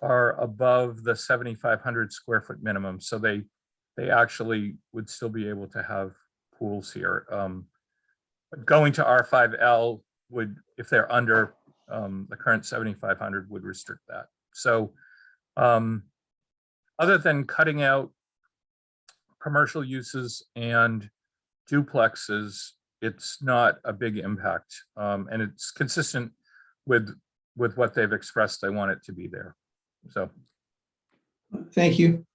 are above the 7,500 square foot minimum. So they actually would still be able to have pools here. But going to R5L would, if they're under the current 7,500, would restrict that. So other than cutting out commercial uses and duplexes, it's not a big impact. And it's consistent with what they've expressed they want it to be there. So. Thank you.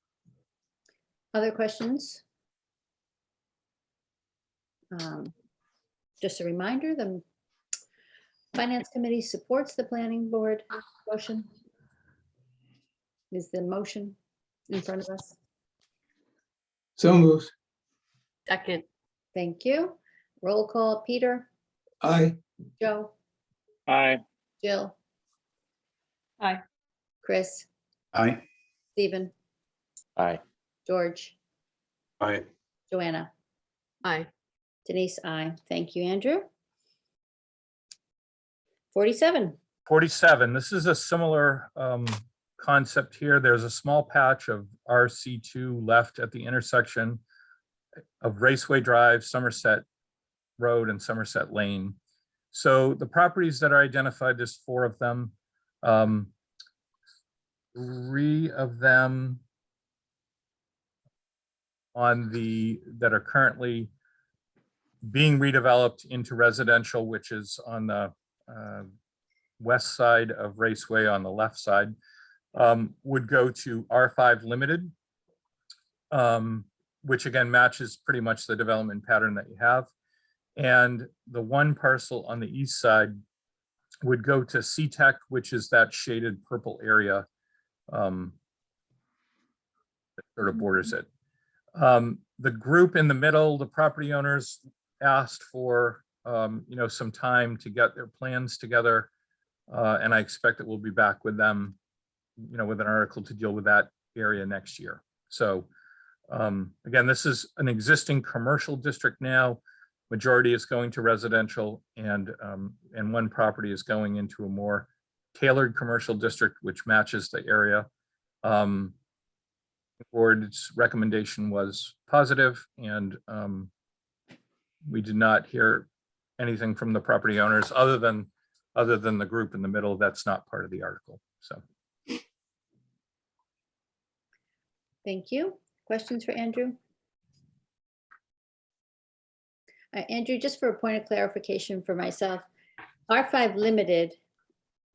Other questions? Just a reminder, the Finance Committee supports the Planning Board motion. Is the motion in front of us? So moved. Second. Thank you. Roll call, Peter, Aye. Joe, Aye. Jill. Aye. Chris, Aye. Stephen, Aye. George, Aye. Joanna, Aye. Denise, aye. Thank you, Andrew. 47. 47, this is a similar concept here. There's a small patch of RC2 left at the intersection of Raceway Drive, Somerset Road, and Somerset Lane. So the properties that are identified, there's 4 of them. 3 of them that are currently being redeveloped into residential, which is on the west side of Raceway on the left side, would go to R5 Limited, which again matches pretty much the development pattern that you have. And the one parcel on the east side would go to C-Tech, which is that shaded purple area that sort of borders it. The group in the middle, the property owners asked for some time to get their plans together, and I expect that we'll be back with them, with an article to deal with that area next year. So again, this is an existing commercial district now. Majority is going to residential, and one property is going into a more tailored commercial district, which matches the area. The board's recommendation was positive, and we did not hear anything from the property owners other than the group in the middle. That's not part of the article. So. Thank you. Questions for Andrew? Andrew, just for a point of clarification for myself, R5 Limited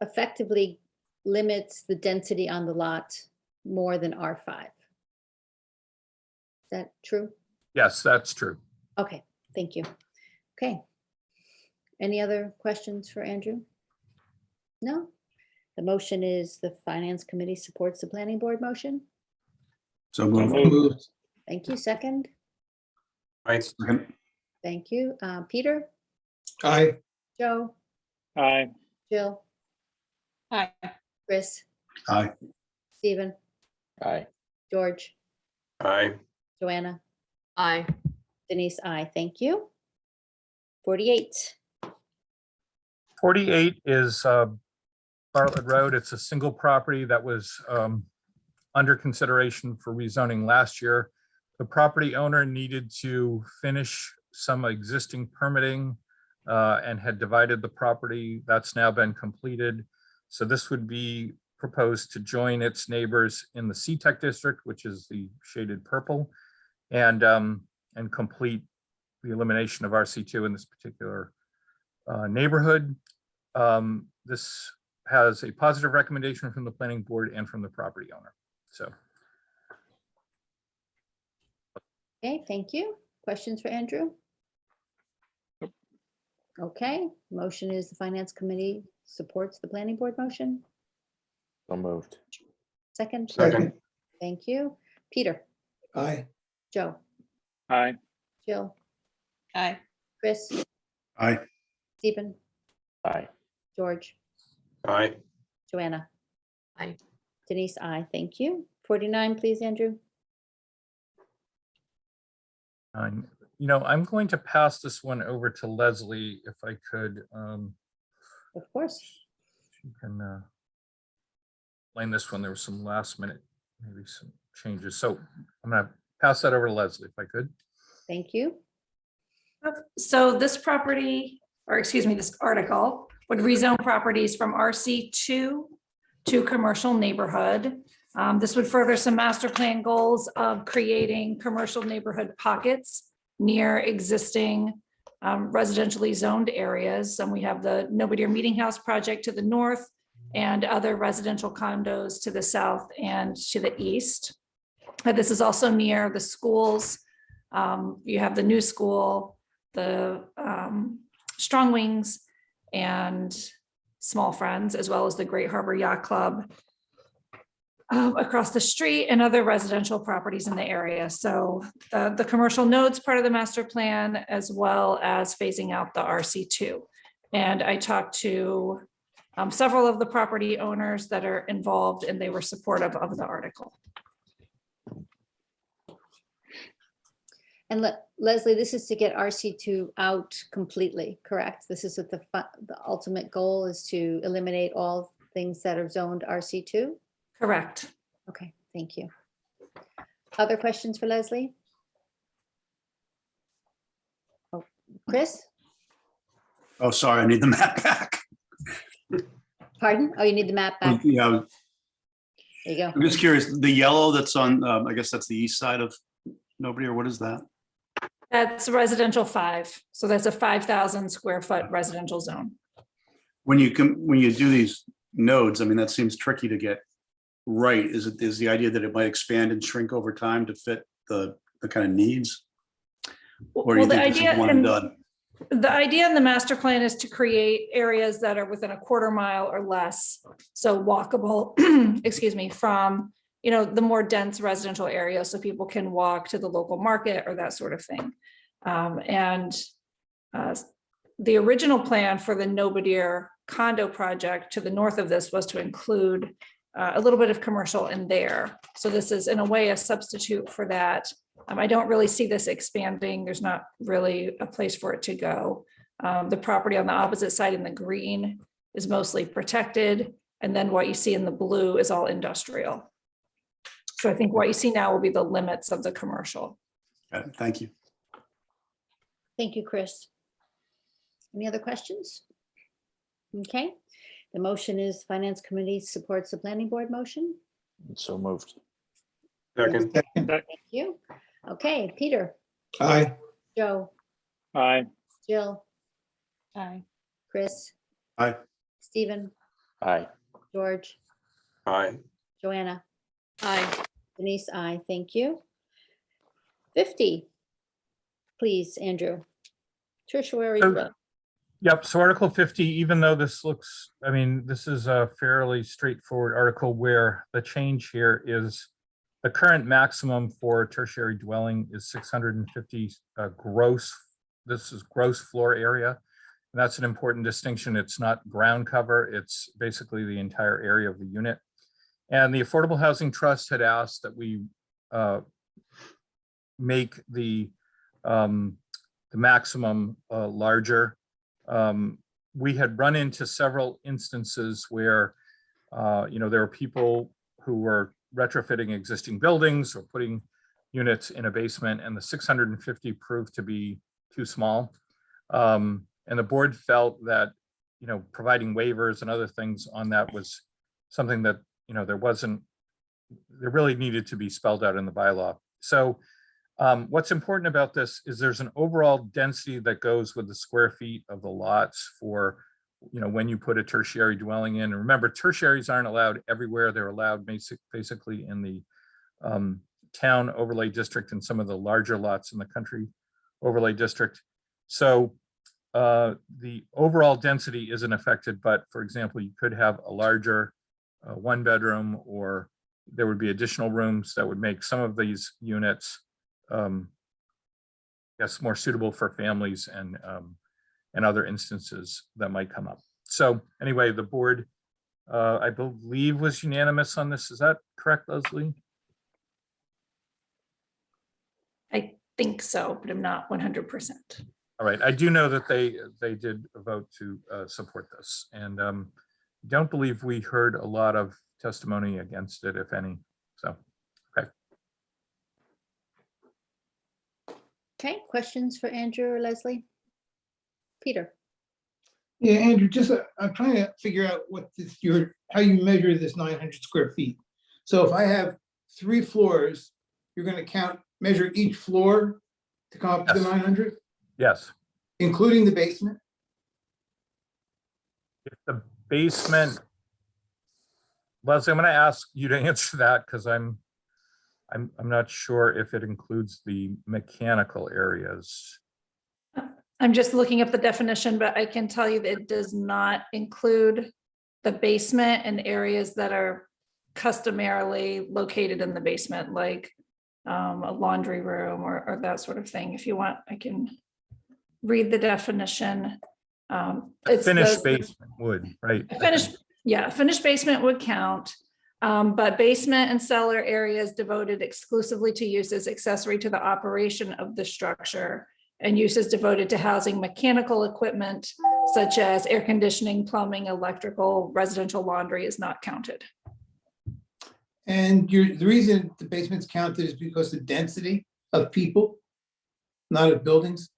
effectively limits the density on the lot more than R5. Is that true? Yes, that's true. Okay, thank you. Okay. Any other questions for Andrew? No? The motion is the Finance Committee supports the Planning Board motion. So Moved. Thank you. Second. Right. Thank you. Peter, Aye. Joe, Aye. Jill, Aye. Chris, Aye. Stephen, Aye. George, Aye. Joanna, Aye. Denise, aye. Thank you. 48. 48 is Bartlett Road. It's a single property that was under consideration for rezoning last year. The property owner needed to finish some existing permitting and had divided the property. That's now been completed. So this would be proposed to join its neighbors in the C-Tech district, which is the shaded purple, and complete the elimination of RC2 in this particular neighborhood. This has a positive recommendation from the planning board and from the property owner. So. Okay, thank you. Questions for Andrew? Okay, motion is the finance committee supports the planning board motion. So moved. Second? Second. Thank you. Peter, Aye. Joe, Aye. Jill, Aye. Chris, Aye. Stephen, Aye. George, Aye. Joanna. Aye. Denise, aye. Thank you. 49, please, Andrew. You know, I'm going to pass this one over to Leslie if I could. Of course. She can explain this one. There was some last minute, maybe some changes. So I'm going to pass that over to Leslie if I could. Thank you. So this property, or excuse me, this article would rezone properties from RC2 to commercial neighborhood. This would further some master plan goals of creating commercial neighborhood pockets near existing residentially zoned areas. And we have the Nobody Meeting House project to the north and other residential condos to the south and to the east. This is also near the schools. You have the new school, the Strong Wings, and Small Friends, as well as the Great Harbor Yacht Club across the street and other residential properties in the area. So the commercial nodes part of the master plan, as well as phasing out the RC2. And I talked to several of the property owners that are involved, and they were supportive of the article. And Leslie, this is to get RC2 out completely, correct? This is what the ultimate goal is, to eliminate all things that are zoned RC2? Correct. Okay, thank you. Other questions for Leslie? Oh, Chris? Oh, sorry, I need the map back. Pardon? Oh, you need the map back? Yeah, There you go. I'm just curious, the yellow that's on, I guess that's the east side of Nobody, or what is that? That's residential 5. So that's a 5,000 square foot residential zone. When you do these nodes, I mean, that seems tricky to get right. Is the idea that it might expand and shrink over time to fit the kind of needs? Or do you think this is one and done? The idea in the master plan is to create areas that are within a quarter mile or less, so walkable, excuse me, from, you know, the more dense residential area, so people can walk to the local market or that sort of thing. The original plan for the Nobodier condo project to the north of this was to include a little bit of commercial in there. So this is in a way a substitute for that. I don't really see this expanding. There's not really a place for it to go. The property on the opposite side in the green is mostly protected. And then what you see in the blue is all industrial. So I think what you see now will be the limits of the commercial. Okay, thank you. Thank you, Chris. Any other questions? Okay, the motion is Finance Committee supports the planning board motion. So moved. Second. Thank you. Okay, Peter, Aye. Joe, Aye. Jill, Aye. Chris, Aye. Stephen, Aye. George, Aye. Joanna, Aye. Denise, aye. Thank you. 50, please, Andrew. Tertiary Lot. Yep, so Article 50, even though this looks, I mean, this is a fairly straightforward article where the change here is the current maximum for tertiary dwelling is 650 gross. This is gross floor area. And that's an important distinction. It's not ground cover. It's basically the entire area of the unit. And the Affordable Housing Trust had asked that we make the maximum larger. We had run into several instances where, you know, there were people who were retrofitting existing buildings or putting units in a basement, and the 650 proved to be too small. And the board felt that, you know, providing waivers and other things on that was something that, you know, there really needed to be spelled out in the bylaw. So what's important about this is there's an overall density that goes with the square feet of the lots for, you know, when you put a tertiary dwelling in. And remember, tertiaries aren't allowed everywhere. They're allowed basically in the town overlay district and some of the larger lots in the country overlay district. So the overall density isn't affected, but for example, you could have a larger one bedroom, or there would be additional rooms that would make some of these units yes, more suitable for families and other instances that might come up. So anyway, the board, I believe, was unanimous on this. Is that correct, Leslie? I think so, but I'm not 100%. All right, I do know that they did vote to support this, and don't believe we heard a lot of testimony against it, if any. So, okay. Okay, questions for Andrew or Leslie? Peter? Yeah, Andrew, just I'm trying to figure out what this how you measure this 900 square feet. So if I have 3 floors, you're going to measure each floor to come up to the 900, Yes. including the basement? If the basement, Leslie, I'm going to ask you to answer that because I'm not sure if it includes the mechanical areas. I'm just looking up the definition, but I can tell you that it does not include the basement and areas that are customarily located in the basement, like a laundry room or that sort of thing. If you want, I can read the definition. It's Finished basement would, right? Finished basement would count. But basement and cellar areas devoted exclusively to uses accessory to the operation of the structure, and uses devoted to housing mechanical equipment such as air conditioning, plumbing, electrical, residential laundry is not counted. And the reason the basement's counted is because the density of people, not of buildings?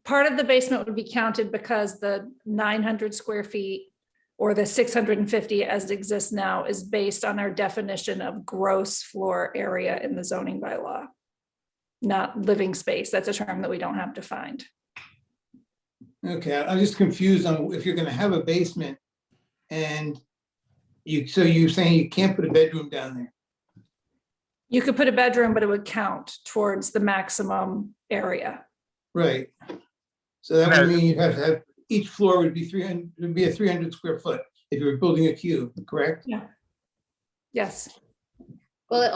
Part of the basement would be counted because the 900 square feet or the 650 as it exists now is based on our definition of gross floor area in the zoning bylaw, not living space. That's a term that we don't have defined. Okay, I'm just confused on if you're gonna have a basement and so you're saying you can't put a bedroom down there? You could put a bedroom, but it would count towards the maximum area. Right. So that would mean you'd have to have, each floor would be 300, would be a 300 square foot if you were building a cube, correct? Yeah. Yes. Well,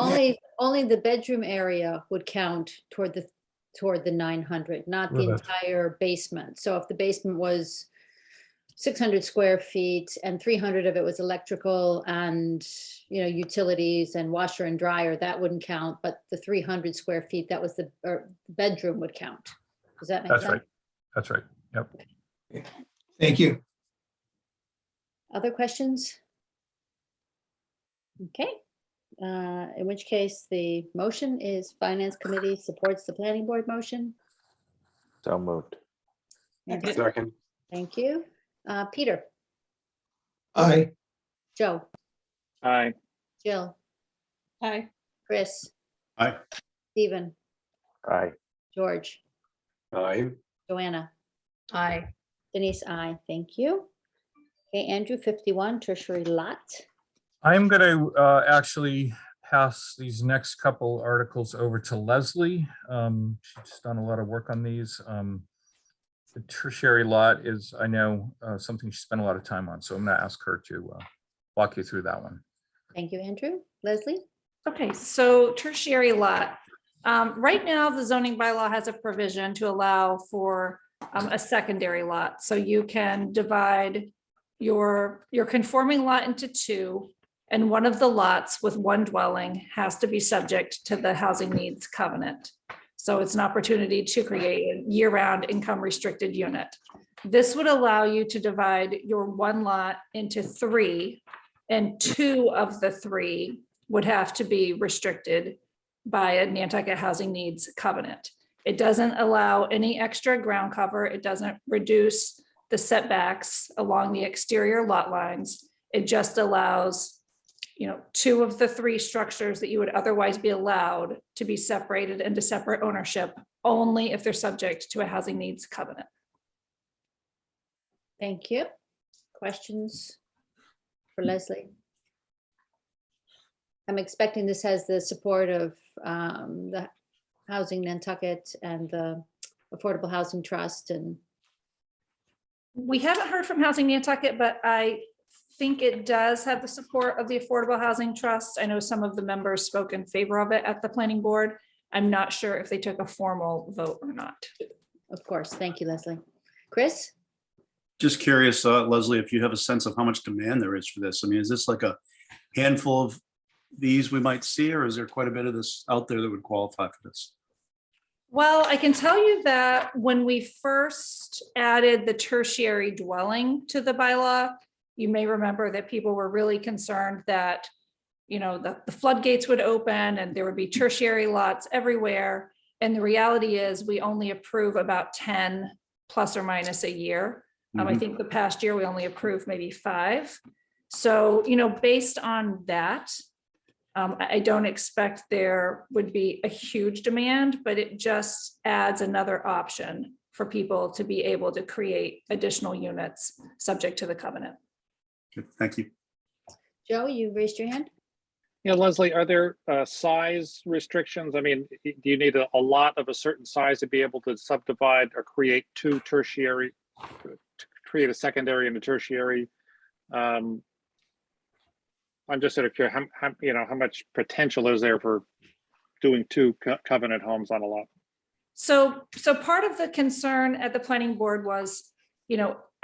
only the bedroom area would count toward the 900, not the entire basement. So if the basement was 600 square feet and 300 of it was electrical and, you know, utilities and washer and dryer, that wouldn't count. But the 300 square feet, that was the bedroom would count. Does that make sense? That's right. That's right. Yep. Thank you. Other questions? Okay. In which case the motion is Finance Committee supports the Planning Board motion. So moved. Okay. Second. Thank you. Peter, Aye. Joe, Aye. Jill, Aye. Chris, Aye. Stephen, Aye. George, Aye. Joanna, Aye. Denise, aye. Thank you. Okay, Andrew, 51 Tertiary Lot. I'm going to actually pass these next couple articles over to Leslie. She's done a lot of work on these. The Tertiary Lot is, I know, something she spent a lot of time on, so I'm going to ask her to walk you through that one. Thank you, Andrew. Leslie? Okay, so tertiary lot. Right now, the zoning bylaw has a provision to allow for a secondary lot. So you can divide your conforming lot into 2, and one of the lots with 1 dwelling has to be subject to the housing needs covenant. So it's an opportunity to create a year-round income restricted unit. This would allow you to divide your 1 lot into 3 And 2 of the 3 would have to be restricted by a Nantucket Housing Needs Covenant. It doesn't allow any extra ground cover. It doesn't reduce the setbacks along the exterior lot lines. It just allows, 2 of the 3 structures that you would otherwise be allowed to be separated into separate ownership only if they're subject to a housing needs covenant. Thank you. Questions for Leslie? I'm expecting this has the support of the Housing Nantucket and the Affordable Housing Trust. And We haven't heard from Housing Nantucket, but I think it does have the support of the Affordable Housing Trust. I know some of the members spoke in favor of it at the planning board. I'm not sure if they took a formal vote or not. of course, thank you, Leslie. Chris? Just curious, Leslie, if you have a sense of how much demand there is for this. I mean, is this like a handful of these we might see, or is there quite a bit of this out there that would qualify for this? Well, I can tell you that when we first added the tertiary dwelling to the bylaw, you may remember that people were really concerned that, the floodgates would open and there would be tertiary lots everywhere. And the reality is we only approve about 10 plus or minus a year. I think the past year we only approved maybe 5. So, based on that, I don't expect there would be a huge demand, but it just adds another option for people to be able to create additional units subject to the covenant. Good, thank you. Joe, you raised your hand? Yeah, Leslie, are there size restrictions? I mean, do you need a lot of a certain size to be able to subdivide or create 2 tertiary, to create a secondary and a tertiary? I'm just sort of curious, how much potential is there for doing 2 covenant homes on a lot? So part of the concern at the planning board was,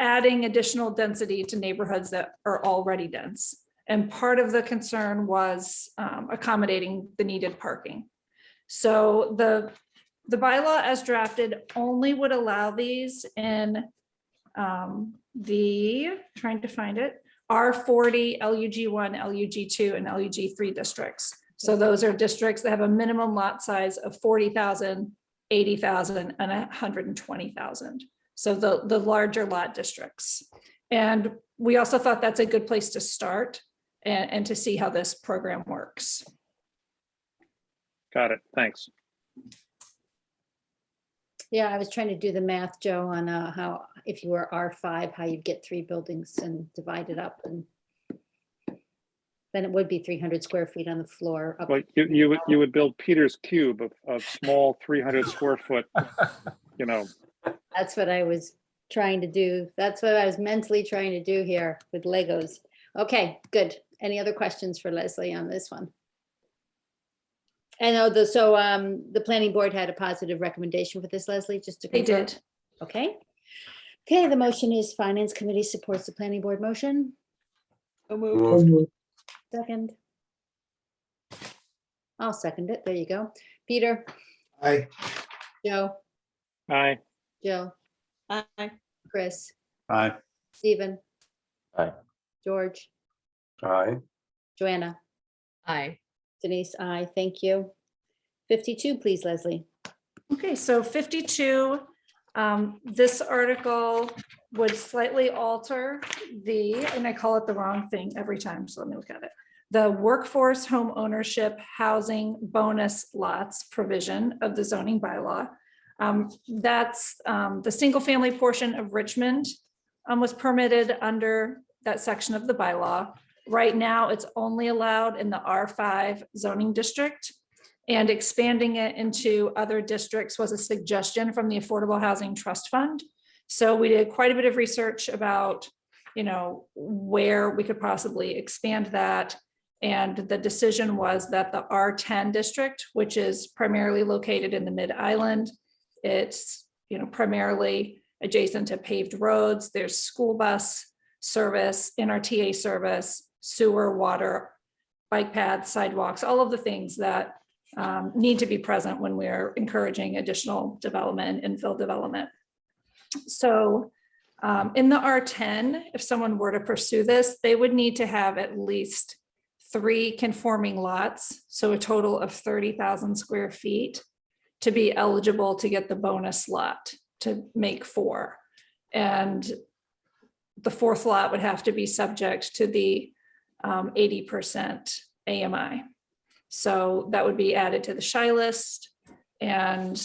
adding additional density to neighborhoods that are already dense. And part of the concern was accommodating the needed parking. So the bylaw as drafted only would allow these in trying to find it, R40, LUG1, LUG2, and LUG3 districts. So those are districts that have a minimum lot size of 40,000, 80,000, and 120,000. So the larger lot districts. And we also thought that's a good place to start and to see how this program works. Got it, thanks. Yeah, I was trying to do the math, Joe, on how, if you were R5, how you'd get 3 buildings and divide it up, and then it would be 300 square feet on the floor. Well, you would build Peter's cube of small 300 square foot, That's what I was trying to do. That's what I was mentally trying to do here with Legos. Okay, good. Any other questions for Leslie on this one? And the planning board had a positive recommendation for this, Leslie, just to They confirm? did. Okay. Okay, the motion is Finance Committee supports the planning board motion. Second. I'll second it. There you go. Peter, Aye. Joe, Aye. Jill, Aye. Chris, Aye. Stephen, Aye. George, Aye. Joanna, Aye. Denise, aye. Thank you. 52, please, Leslie. Okay, so 52, this article would slightly alter and I call it the wrong thing every time, so let me look at it. The workforce home ownership housing bonus lots provision of the zoning bylaw. That's the single family portion of Richmond was permitted under that section of the bylaw. Right now, it's only allowed in the R5 zoning district, and expanding it into other districts was a suggestion from the Affordable Housing Trust Fund. So we did quite a bit of research about, where we could possibly expand that. And the decision was that the R10 district, which is primarily located in the Mid-Island, it's, primarily adjacent to paved roads. There's school bus service, NRTA service, sewer, water, bike paths, sidewalks, all of the things that need to be present when we're encouraging additional development and infill development. So In the R10, if someone were to pursue this, they would need to have at least 3 conforming lots, so a total of 30,000 square feet to be eligible to get the bonus lot, to make 4. And the 4th lot would have to be subject to the 80% AMI. So that would be added to the SHI list. And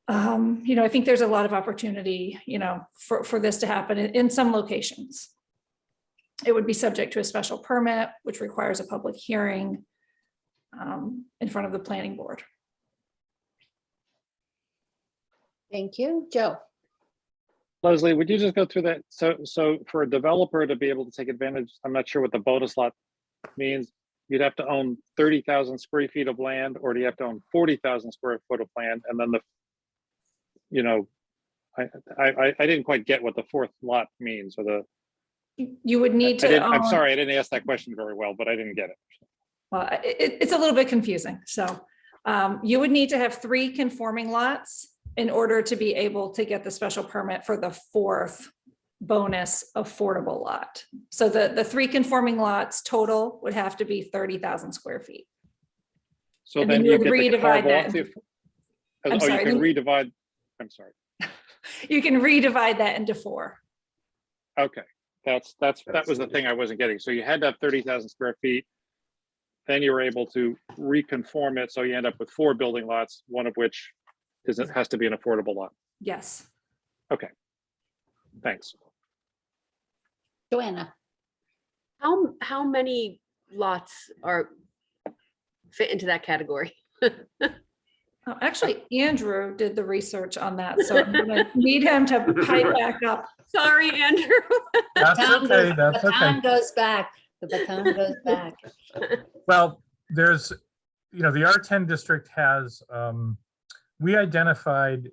I think there's a lot of opportunity, for this to happen in some locations. It would be subject to a special permit, which requires a public hearing in front of the planning board. Thank you. Joe? Leslie, would you just go through that? So for a developer to be able to take advantage, I'm not sure what the bonus lot means. You'd have to own 30,000 square feet of land, or do you have to own 40,000 square foot of land? And then I didn't quite get what the 4th lot means, or the. You would need to I'm own- sorry, I didn't ask that question very well, but I didn't get it. Well, it's a little bit confusing. So you would need to have 3 conforming lots in order to be able to get the special permit for the 4th bonus affordable lot. So the 3 conforming lots total would have to be 30,000 square feet. So And then then you you would get to redivide carve that off the. into- I'm Oh, you sorry, can then- redivide. I'm sorry. You can redivide that into 4. Okay, that was the thing I wasn't getting. So you had to have 30,000 square feet. Then you were able to reconform it, so you end up with 4 building lots, one of which has to be an affordable lot. Yes. Okay, thanks. Joanna? How many lots fit into that category? Actually, Andrew did the research on that, so I'm gonna need him to pipe back up. Sorry, Andrew. That's okay, that's The baton okay. goes back. The baton goes back. Well, there's, the R10 district has, we identified,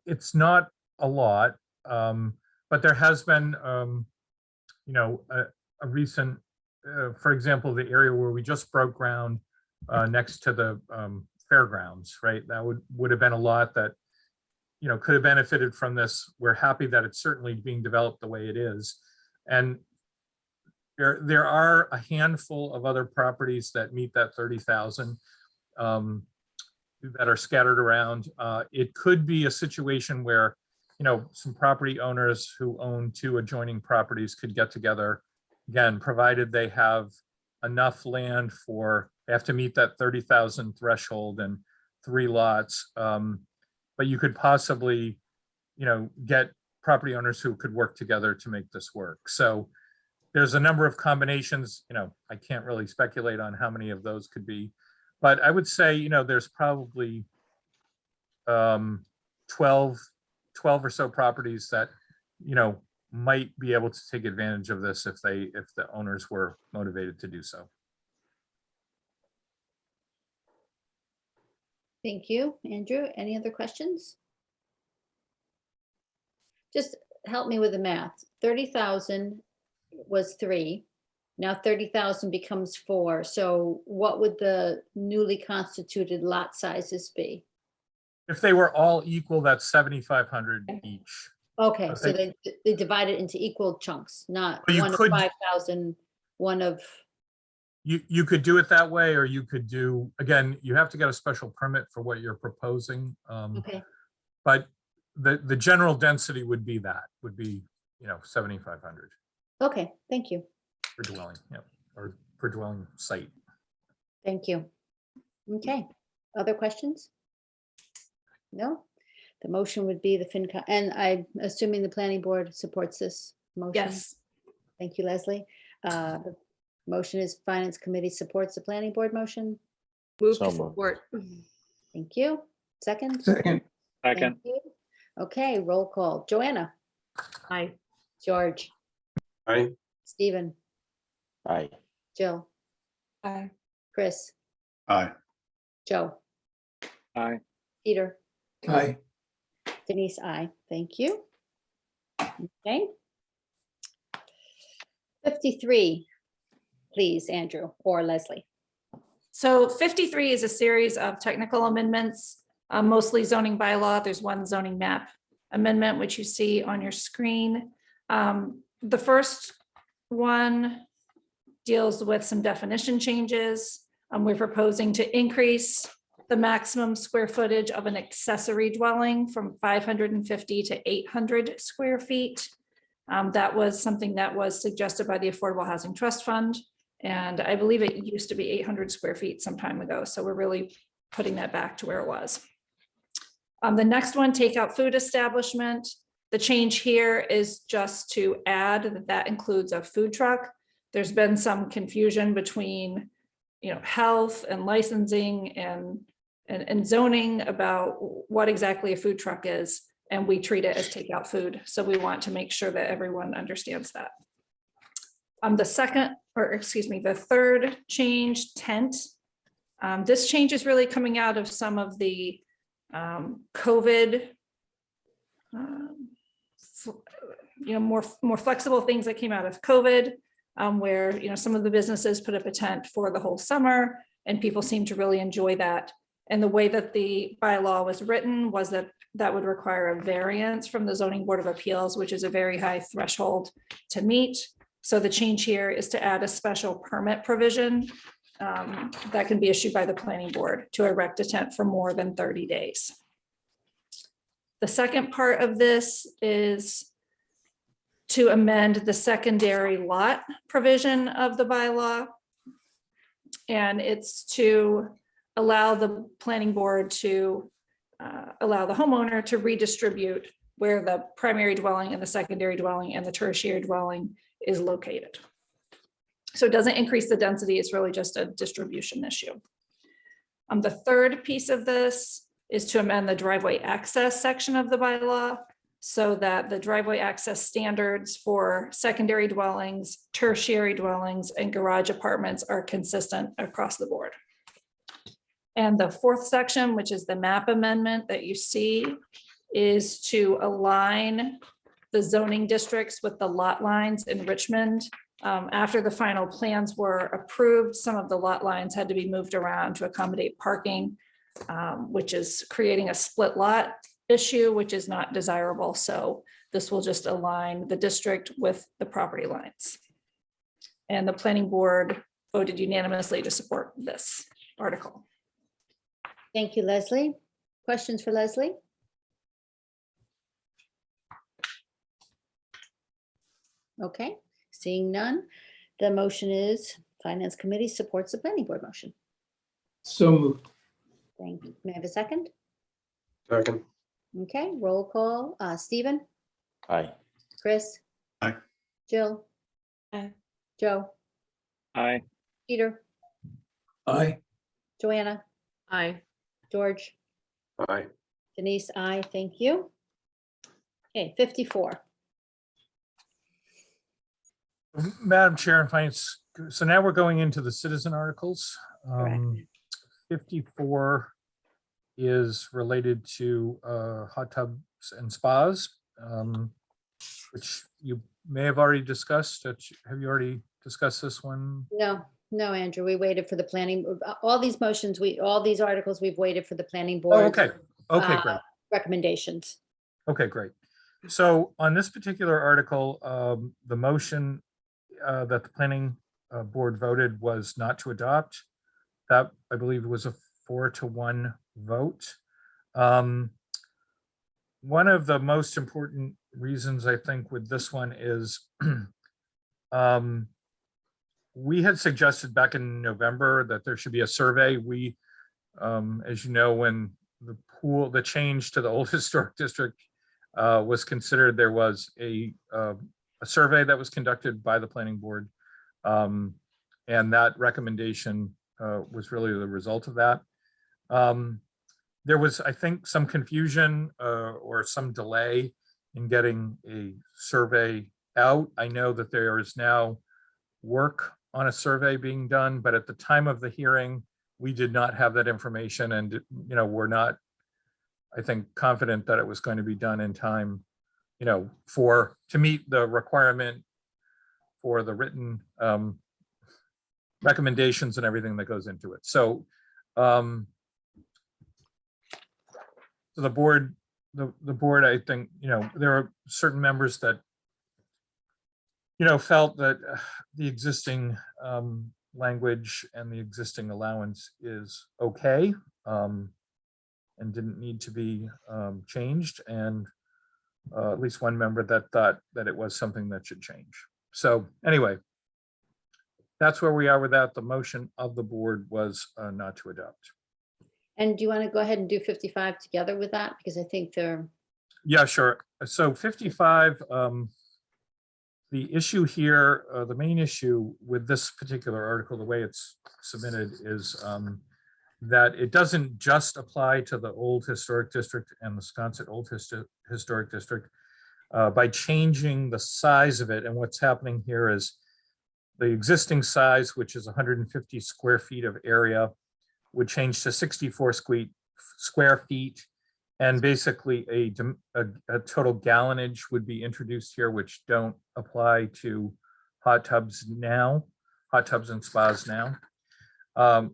it's not a lot, but there has been, a recent, for example, the area where we just broke ground next to the fairgrounds, right? That would have been a lot that, could have benefited from this. We're happy that it's certainly being developed the way it is. And there are a handful of other properties that meet that 30,000 that are scattered around. It could be a situation where, some property owners who own 2 adjoining properties could get together, again, provided they have enough land they have to meet that 30,000 threshold and 3 lots. But you could possibly, get property owners who could work together to make this work. So there's a number of combinations, I can't really speculate on how many of those could be, but I would say, there's probably 12 or so properties that, might be able to take advantage of this if the owners were motivated to do so. Thank you, Andrew. Any other questions? Just help me with the math. 30,000 was 3. Now 30,000 becomes 4. So what would the newly constituted lot sizes be? If they were all equal, that's 7,500 each. Okay, so Okay. they divide it into equal chunks, not Well, you one of could- 5,000, one of, You could do it that way, or you could do, again, you have to get a special permit for what you're proposing. okay, But the general density would be 7,500 okay, thank you, per dwelling, or per dwelling site. thank you. Okay, other questions? No? The motion would be the FinCom, and I'm assuming the planning board supports this motion? Yes. Thank you, Leslie. The motion is Finance Committee supports the planning board motion. Move So to moved. support. Thank you. Second? Second, Thank Second, you. Okay, roll call. Joanna, Aye. George, Aye. Stephen, Aye. Jill, Aye. Chris, Aye. Joe, aye. Peter, aye. Denise, I. Thank you. Okay. 53, please, Andrew or Leslie. So 53 is a series of technical amendments, mostly zoning bylaw. There's one zoning map amendment, which you see on your screen. The first one deals with some definition changes. We're proposing to increase the maximum square footage of an accessory dwelling from 550 to 800 square feet. That was something that was suggested by the Affordable Housing Trust Fund. And I believe it used to be 800 square feet some time ago. So we're really putting that back to where it was. The next one, takeout food establishment. The change here is just to add that that includes a food truck. There's been some confusion between, health and licensing and zoning about what exactly a food truck is. And we treat it as takeout food. So we want to make sure that everyone understands that. The third change, tent. This change is really coming out of some of the COVID, more flexible things that came out of COVID, where, some of the businesses put up a tent for the whole summer and people seem to really enjoy that. And the way that the bylaw was written was that that would require a variance from the Zoning Board of Appeals, which is a very high threshold to meet. So the change here is to add a special permit provision that can be issued by the planning board to erect a tent for more than 30 days. The second part of this is to amend the secondary lot provision of the bylaw. And it's to allow the planning board to allow the homeowner to redistribute where the primary dwelling and the secondary dwelling and the tertiary dwelling is located. So it doesn't increase the density, it's really just a distribution issue. The third piece of this is to amend the driveway access section of the bylaw so that the driveway access standards for secondary dwellings, tertiary dwellings, and garage apartments are consistent across the board. And the fourth section, which is the map amendment that you see, is to align the zoning districts with the lot lines in Richmond. After the final plans were approved, some of the lot lines had to be moved around to accommodate parking, which is creating a split lot issue, which is not desirable. So this will just align the district with the property lines. And the planning board voted unanimously to support this article. Thank you, Leslie. Questions for Leslie? Okay, seeing none, the motion is Finance Committee supports the planning board motion. So moved. Thank you. May I have a second? Second. Okay, roll call. Stephen, Aye. Chris? Aye. Jill? Aye. Joe? Aye. Peter? Aye. Joanna? Aye. George? Aye. Denise, aye. Thank you. Okay, 54. Madam Chair and Finance, so now we're going into the citizen articles. Correct. 54 is related to hot tubs and spas, which you may have already discussed. Have you already discussed this one? No, Andrew, we waited for the planning, all these motions, all these articles, we've waited for the planning Oh, board. okay. Okay, great. Recommendations. Okay, great. So on this particular article, the motion that the planning board voted was not to adopt. That, I believe, was a 4-1 vote. One of the most important reasons I think with this one is we had suggested back in November that there should be a survey. We, as you know, when the change to the old historic district was considered, there was a survey that was conducted by the planning board. And that recommendation was really the result of that. There was, I think, some confusion or some delay in getting a survey out. I know that there is now work on a survey being done, but at the time of the hearing, we did not have that information, and we're not, I think, confident that it was going to be done in time, to meet the requirement for the written recommendations and everything that goes into it. So, so the board the board, I think, there are certain members that, felt that the existing language and the existing allowance is okay, and didn't need to be changed. And at least one member that thought that it was something that should change. So anyway, that's where we are with that. The motion of the board was not to adopt. And do you want to go ahead and do 55 together with that? Because I think they're, Yeah, sure. So 55, the issue here, the main issue with this particular article, the way it's submitted, is that it doesn't just apply to the old historic district and the Sconset Old Historic District. By changing the size of it, and what's happening here is the existing size, which is 150 square feet of area, would change to 64 square feet. And basically a total gallonage would be introduced here, which don't apply to hot tubs now, hot tubs and spas now,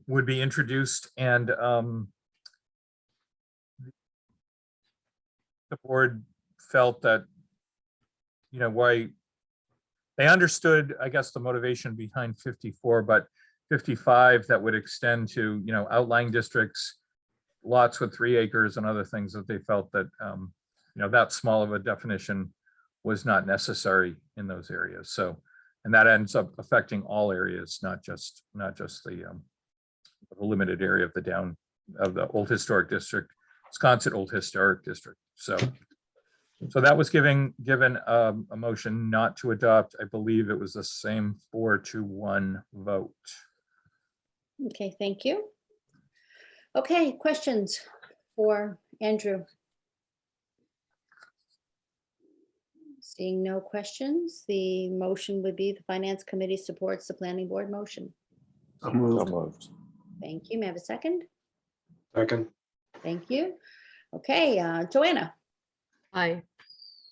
would be introduced. And the board felt that, why they understood, I guess, the motivation behind 54, but 55 that would extend to, outlying districts, lots with 3 acres and other things, that they felt that, that small of a definition was not necessary in those areas. So, and that ends up affecting all areas, not just the limited area of the Old Historic District, Sconset Old Historic District. So that was given a motion not to adopt. I believe it was the same 4-1 vote. okay, thank you. Okay, questions for Andrew? Seeing no questions, the motion would be the Finance Committee supports the Planning Board motion. So So moved. moved. Thank you. May I have a second? Second. Thank you. Okay, Joanna, Aye.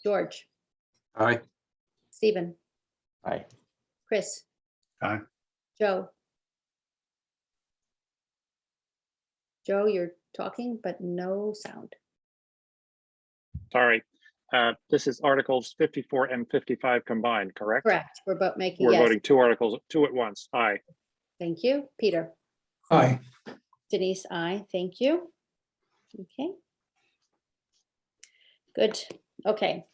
George, Aye. Stephen, Aye. Chris. Aye. Joe. Joe, you're talking, but no sound. Sorry. This is Articles 54 and 55 combined, correct? Correct. We're about making, We're yes. voting 2 articles, 2 at once. Aye. Thank you. Peter. Aye. Denise, aye. Thank you. Okay. Good. Okay.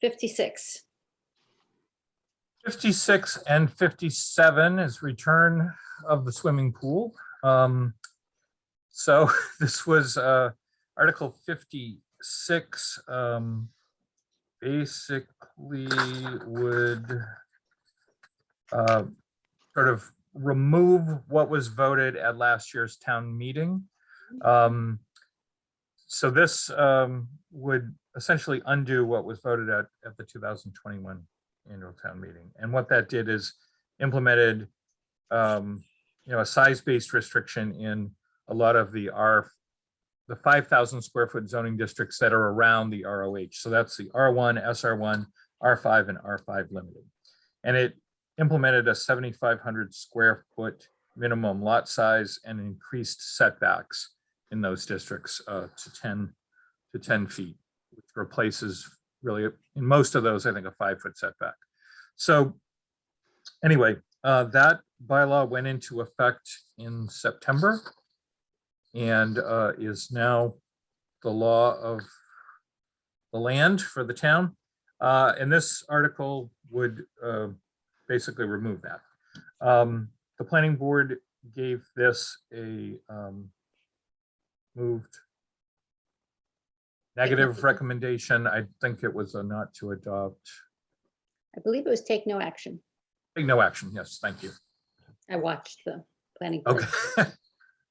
56. 56 and 57 is return of the swimming pool. So this was Article 56, basically would sort of remove what was voted at last year's town meeting. So this would essentially undo what was voted at the 2021 annual town meeting. And what that did is implemented a size-based restriction in a lot of the 5,000 square foot zoning districts that are around the ROH. So that's the R1, SR1, R5, and R5 limited. And it implemented a 7,500 square foot minimum lot size and increased setbacks in those districts to 10 feet, which replaces really, in most of those, I think, a 5-foot setback. So anyway, that bylaw went into effect in September and is now the law of the land for the town. And this article would basically remove that. The planning board gave this a moved negative recommendation. I think it was a not to adopt. I believe it was take no action. Take no action. Yes, thank you. I watched the planning board. Okay.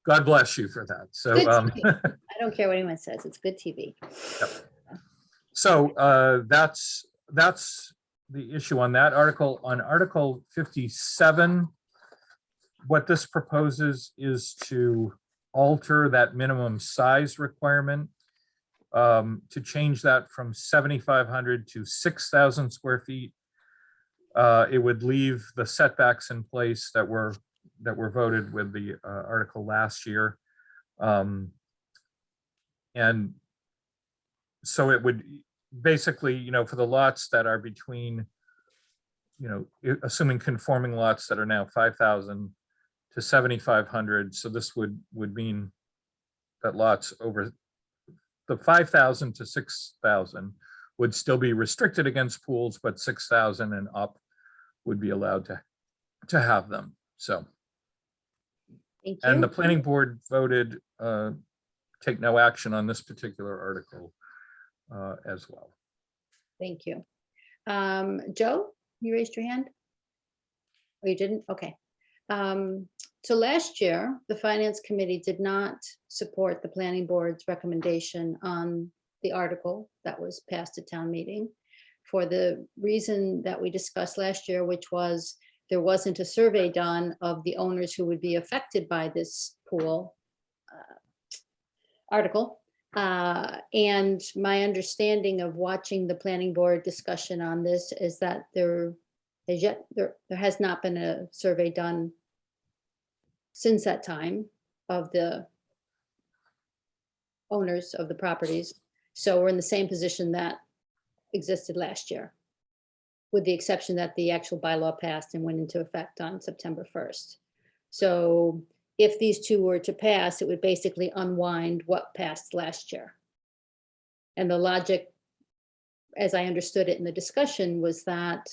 God bless you for that. So Good TV. I don't care what anyone says. It's good TV. Yep. So that's the issue on that article. On Article 57, what this proposes is to alter that minimum size requirement, to change that from 7,500 to 6,000 square feet. It would leave the setbacks in place that were voted with the article last year. And So it would basically, for the lots that are between, assuming conforming lots that are now 5,000 to 7,500. So this would mean that lots over the 5,000 to 6,000 would still be restricted against pools, but 6,000 and up would be allowed to have them. So, Thank and the you. planning board voted take no action on this particular article as well. Thank you. Joe, you raised your hand? Oh, you didn't? Okay. So last year, the Finance Committee did not support the Planning Board's recommendation on the article that was passed at town meeting for the reason that we discussed last year, which was there wasn't a survey done of the owners who would be affected by this pool article. And my understanding of watching the Planning Board discussion on this is that there has not been a survey done since that time of the owners of the properties. So we're in the same position that existed last year, with the exception that the actual bylaw passed and went into effect on September 1st. So if these two were to pass, it would basically unwind what passed last year. And the logic, as I understood it in the discussion, was that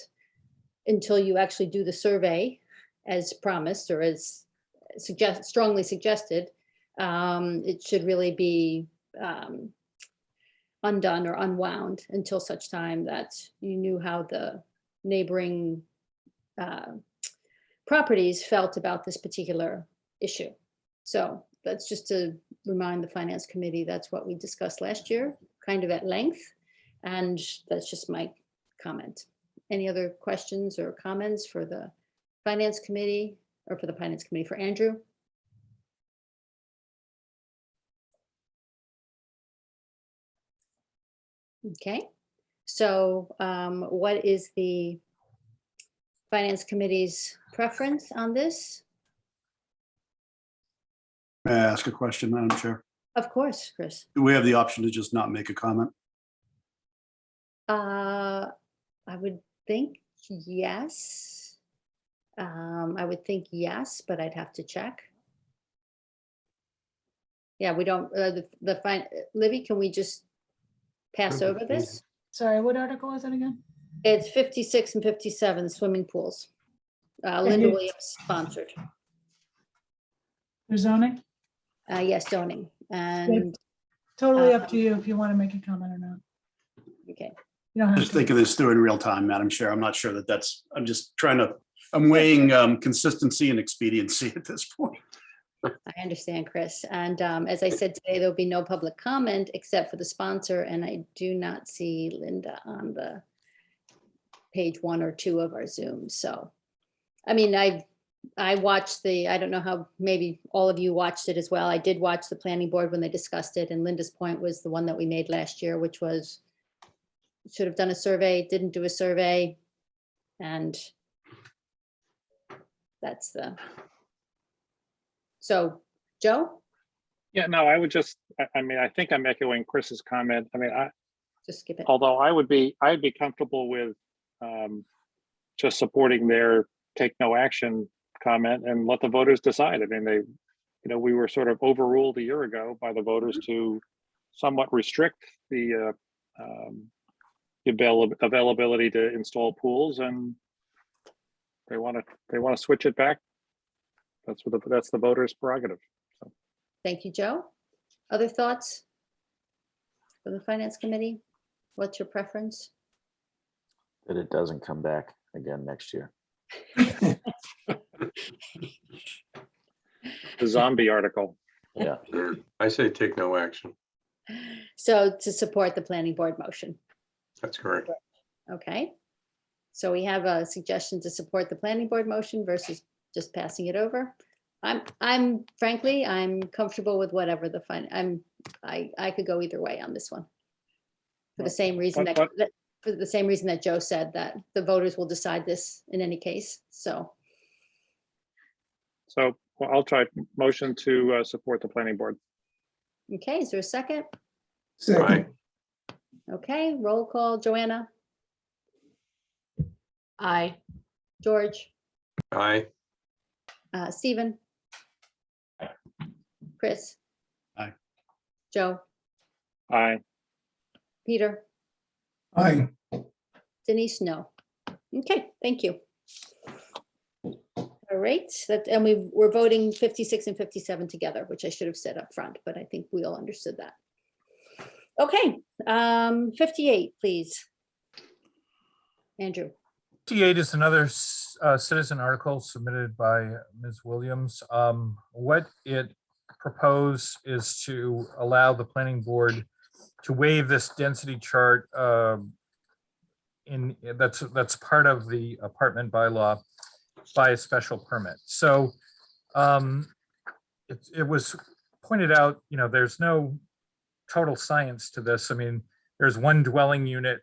until you actually do the survey as promised or as strongly suggested, it should really be undone or unwound until such time that you knew how the neighboring properties felt about this particular issue. So that's just to remind the Finance Committee, that's what we discussed last year, kind of at length. And that's just my comment. Any other questions or comments for the Finance Committee or for the Finance Committee for Andrew? Okay, so what is the Finance Committee's preference on this? May I ask a question, Madam Chair? Of course, Chris. Do we have the option to just not make a comment? I would think yes. I would think yes, but I'd have to check. Yeah, we don't, Libby, can we just pass over this? Sorry, what article is it again? It's 56 and 57 swimming pools. Linda Williams sponsored. For zoning? Yes, zoning. And Totally up to you if you want to make a comment or not. okay. You don't have Just to. thinking this through in real time, Madam Chair. I'm not sure I'm just trying to, I'm weighing consistency and expediency at this point. I understand, Chris. And as I said today, there'll be no public comment except for the sponsor. And I do not see Linda on the page 1 or 2 of our Zoom. So, I mean, I watched I don't know how, maybe all of you watched it as well. I did watch the planning board when they discussed it. And Linda's point was the one that we made last year, which was should have done a survey, didn't do a survey. And that's so, Joe? Yeah, no, I would just, I mean, I think I'm echoing Chris's comment. I mean, Just skip it. although I'd be comfortable with just supporting their take no action comment and let the voters decide. I mean, we were sort of overruled a year ago by the voters to somewhat restrict the availability to install pools, and they want to switch it back. That's the voters' prerogative. So. Thank you, Joe. Other thoughts from the Finance Committee? What's your preference? That it doesn't come back again next year. The zombie article. Yeah. I say take no action. So to support the planning board motion. That's correct. Okay. So we have a suggestion to support the planning board motion versus just passing it over. I'm frankly, I'm comfortable with whatever I could go either way on this one. For the same reason for the same reason that Joe said, that the voters will decide this in any case. So Well, I'll try motion to support the planning board. okay, is there a second? Second. Okay, roll call. Joanna, Aye. George, Aye. Stephen. Chris. Aye. Joe, Aye. Peter, Aye. Denise, no. Okay, thank you. All right, that, and we're voting 56 and 57 together, which I should have said up front, but I think we all understood that. Okay, 58, please. Andrew. 58 is another citizen article submitted by Ms. Williams. What it proposed is to allow the planning board to waive this density chart that's part of the apartment bylaw by a special permit. So it was pointed out, there's no total science to this. I mean, there's one dwelling unit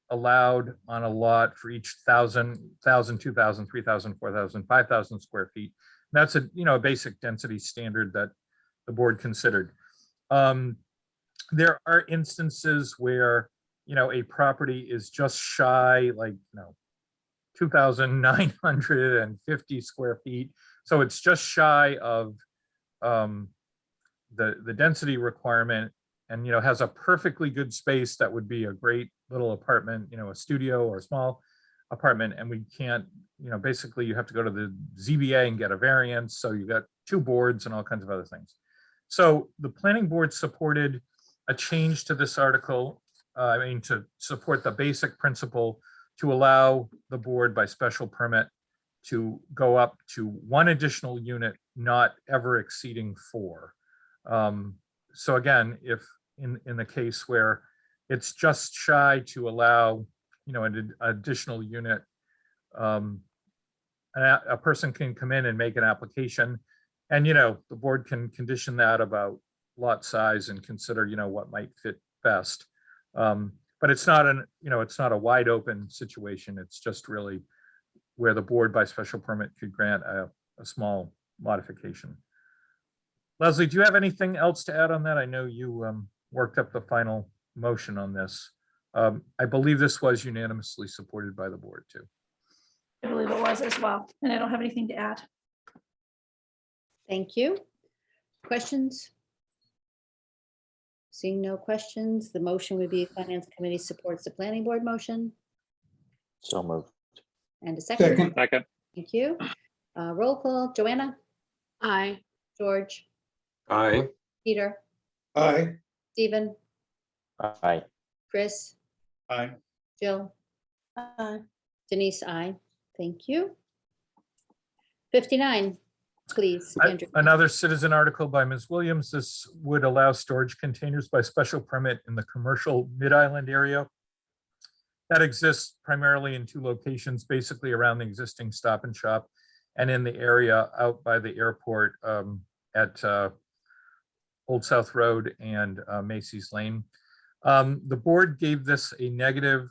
allowed on a lot for each 1,000, 2,000, 3,000, 4,000, 5,000 square feet. And that's a basic density standard that the board considered. There are instances where a property is just shy, like 2,950 square feet. So it's just shy of the density requirement, and has a perfectly good space that would be a great little apartment, a studio or a small apartment, and we can't, basically you have to go to the ZBA and get a variance, so you got 2 boards and all kinds of other things. So the planning board supported a change to this article, to support the basic principle to allow the board by special permit to go up to 1 additional unit, not ever exceeding 4. So again, if in the case where it's just shy to allow, an additional unit, a person can come in and make an application, and the board can condition that about lot size and consider, what might fit best. But it's not it's not a wide open situation. It's just really where the board by special permit could grant a small modification. Leslie, do you have anything else to add on that? I know you worked up the final motion on this. I believe this was unanimously supported by the board too. I believe it was as well, and I don't have anything to add. Thank you. Questions? Seeing no questions, the motion would be Finance Committee supports the planning board motion. So moved. And a second. Second. Thank you. Roll call. Joanna, Aye. George, Aye. Peter, Aye. Stephen, Aye. Chris, Aye. Jill, Denise, aye. Thank you. 59, please, Andrew. Another citizen article by Ms. Williams. This would allow storage containers by special permit in the commercial Mid-Island area. That exists primarily in 2 locations, basically around the existing Stop and Shop and in the area out by the airport at Old South Road and Macy's Lane. The board gave this a negative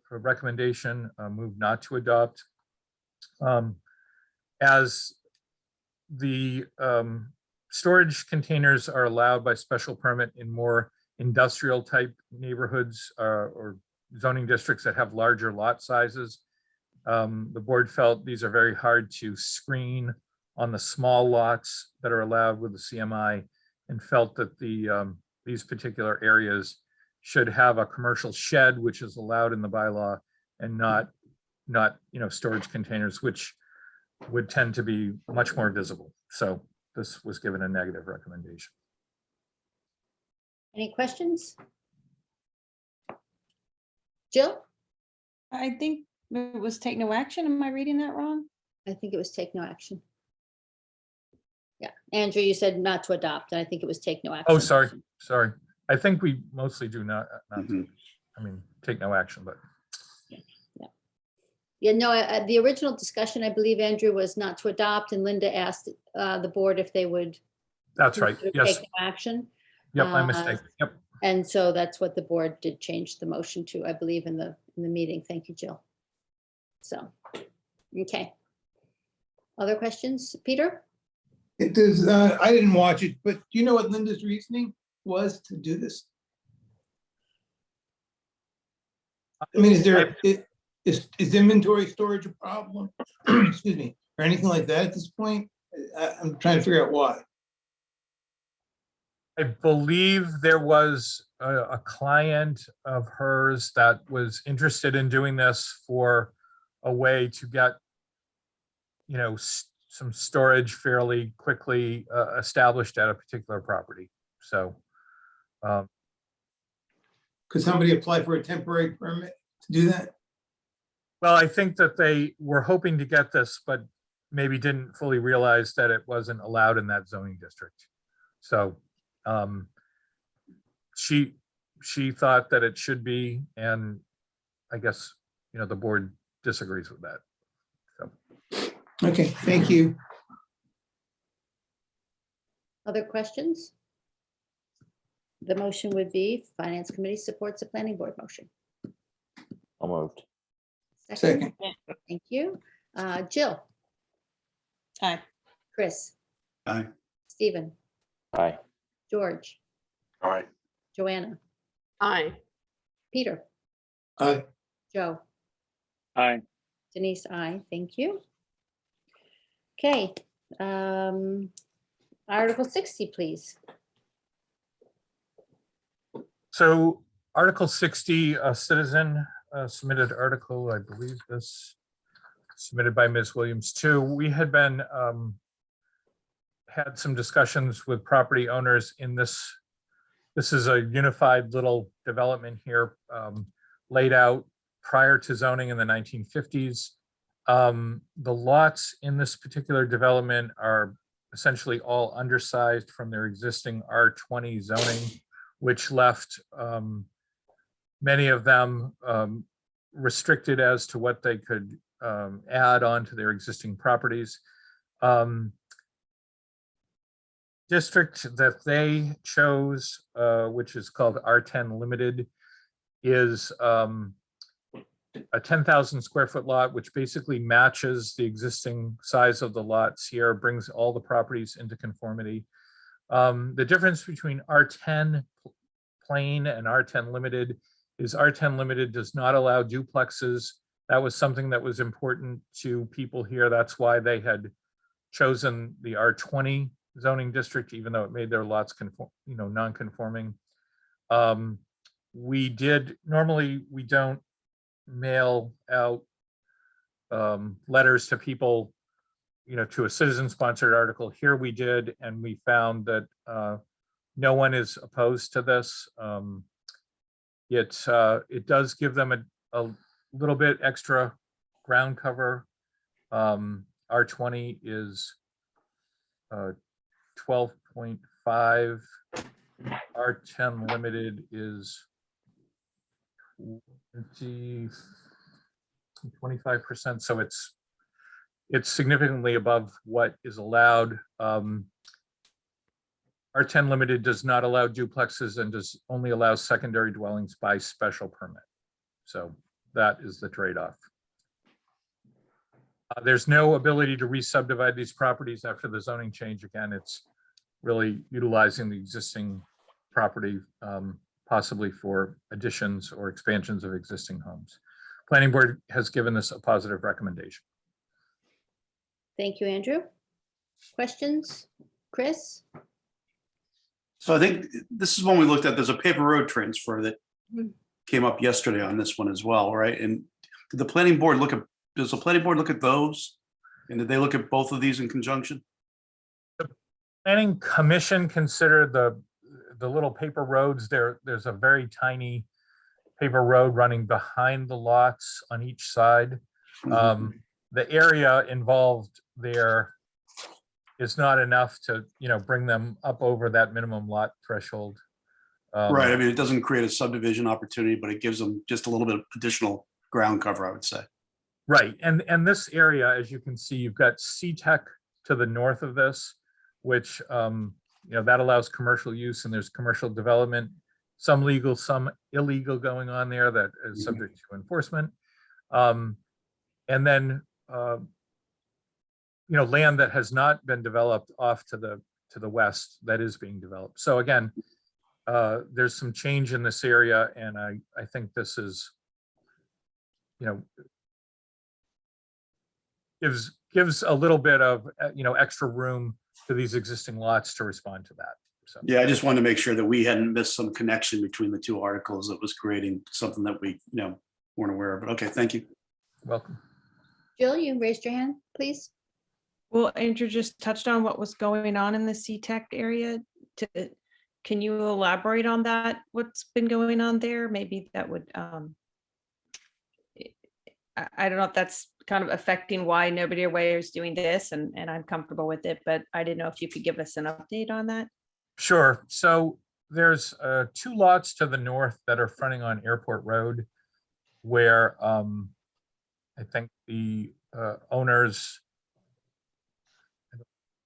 recommendation, move not to adopt. As the storage containers are allowed by special permit in more industrial type neighborhoods or zoning districts that have larger lot sizes. The board felt these are very hard to screen on the small lots that are allowed with the CMI, and felt that these particular areas should have a commercial shed, which is allowed in the bylaw, and not storage containers, which would tend to be much more visible. So this was given a negative recommendation. Any questions? Jill? I think it was take no action. Am I reading that wrong? I think it was take no action. Yeah, Andrew, you said not to adopt, and I think it was take no action. Oh, sorry. I think we mostly do not take no action, but. Yeah, no, the original discussion, I believe, Andrew, was not to adopt, and Linda asked the board if they would. That's right, yes. Take no action. Yep, my mistake, yep. And so that's what the board did change the motion to, I believe, in the meeting. Thank you, Jill. So, okay. Other questions, Peter? It does, I didn't watch it, but do you know what Linda's reasoning was to do this? I mean, is inventory storage a problem? Excuse me, or anything like that at this point? I'm trying to figure out why. I believe there was a client of hers that was interested in doing this for a way to get, some storage fairly quickly established at a particular property. So, Could somebody apply for a temporary permit to do that? well, I think that they were hoping to get this, but maybe didn't fully realize that it wasn't allowed in that zoning district. So she thought that it should be, and I guess, the board disagrees with that. So, Okay, thank you. Other questions? The motion would be Finance Committee supports the Planning Board motion. I'll moved. Second. Thank you. Jill, Aye. Chris, Aye. Stephen, Aye. George, Aye. Joanna, Aye. Peter, Aye. Joe, Aye. Denise, aye. Thank you. Okay. Article 60, please. So Article 60, a citizen submitted article, I believe this submitted by Ms. Williams too. We had been had some discussions with property owners in this. This is a unified little development here, laid out prior to zoning in the 1950s. The lots in this particular development are essentially all undersized from their existing R20 zoning, which left many of them restricted as to what they could add on to their existing properties. District that they chose, which is called R10 Limited, is a 10,000 square foot lot, which basically matches the existing size of the lots here, brings all the properties into conformity. The difference between R10 plain and R10 limited is R10 limited does not allow duplexes. That was something that was important to people here. That's why they had chosen the R20 zoning district, even though it made their lots non-conforming. Normally we don't mail out letters to people, to a citizen-sponsored article. Here we did, and we found that no one is opposed to this. It does give them a little bit extra ground cover. R20 is 12.5. R10 limited is 25%. So it's significantly above what is allowed. R10 limited does not allow duplexes and does only allow secondary dwellings by special permit. So that is the trade-off. There's no ability to re-subdivide these properties after the zoning change. Again, it's really utilizing the existing property, possibly for additions or expansions of existing homes. Planning Board has given this a positive recommendation. Thank you, Andrew. Questions? Chris? So I think this is one we looked at. There's a paper road transfer that came up yesterday on this one as well, right? And did the planning board does the planning board look at those? And did they look at both of these in conjunction? The Planning Commission considered the little paper roads. There's a very tiny paper road running behind the lots on each side. The area involved there is not enough to, bring them up over that minimum lot threshold. Right. I mean, it doesn't create a subdivision opportunity, but it gives them just a little bit of additional ground cover, I would say. Right. And this area, as you can see, you've got CTEC to the north of this, which, that allows commercial use, and there's commercial development, some legal, some illegal going on there that is subject to enforcement. And then, land that has not been developed off to the west that is being developed. So again, there's some change in this area, and I think this is you know, gives a little bit of, extra room to these existing lots to respond to that. So, Yeah, I just wanted to make sure that we hadn't missed some connection between the two articles that was creating something that we, weren't aware of. But okay, thank you. welcome. Jill, you raised your hand, please. Well, Andrew just touched on what was going on in the CTEC area. Can you elaborate on that? What's been going on there? Maybe that would, I don't know if that's kind of affecting why nobody aware is doing this, and I'm comfortable with it, but I didn't know if you could give us an update on that. Sure. So there's 2 lots to the north that are fronting on Airport Road where I think the owners,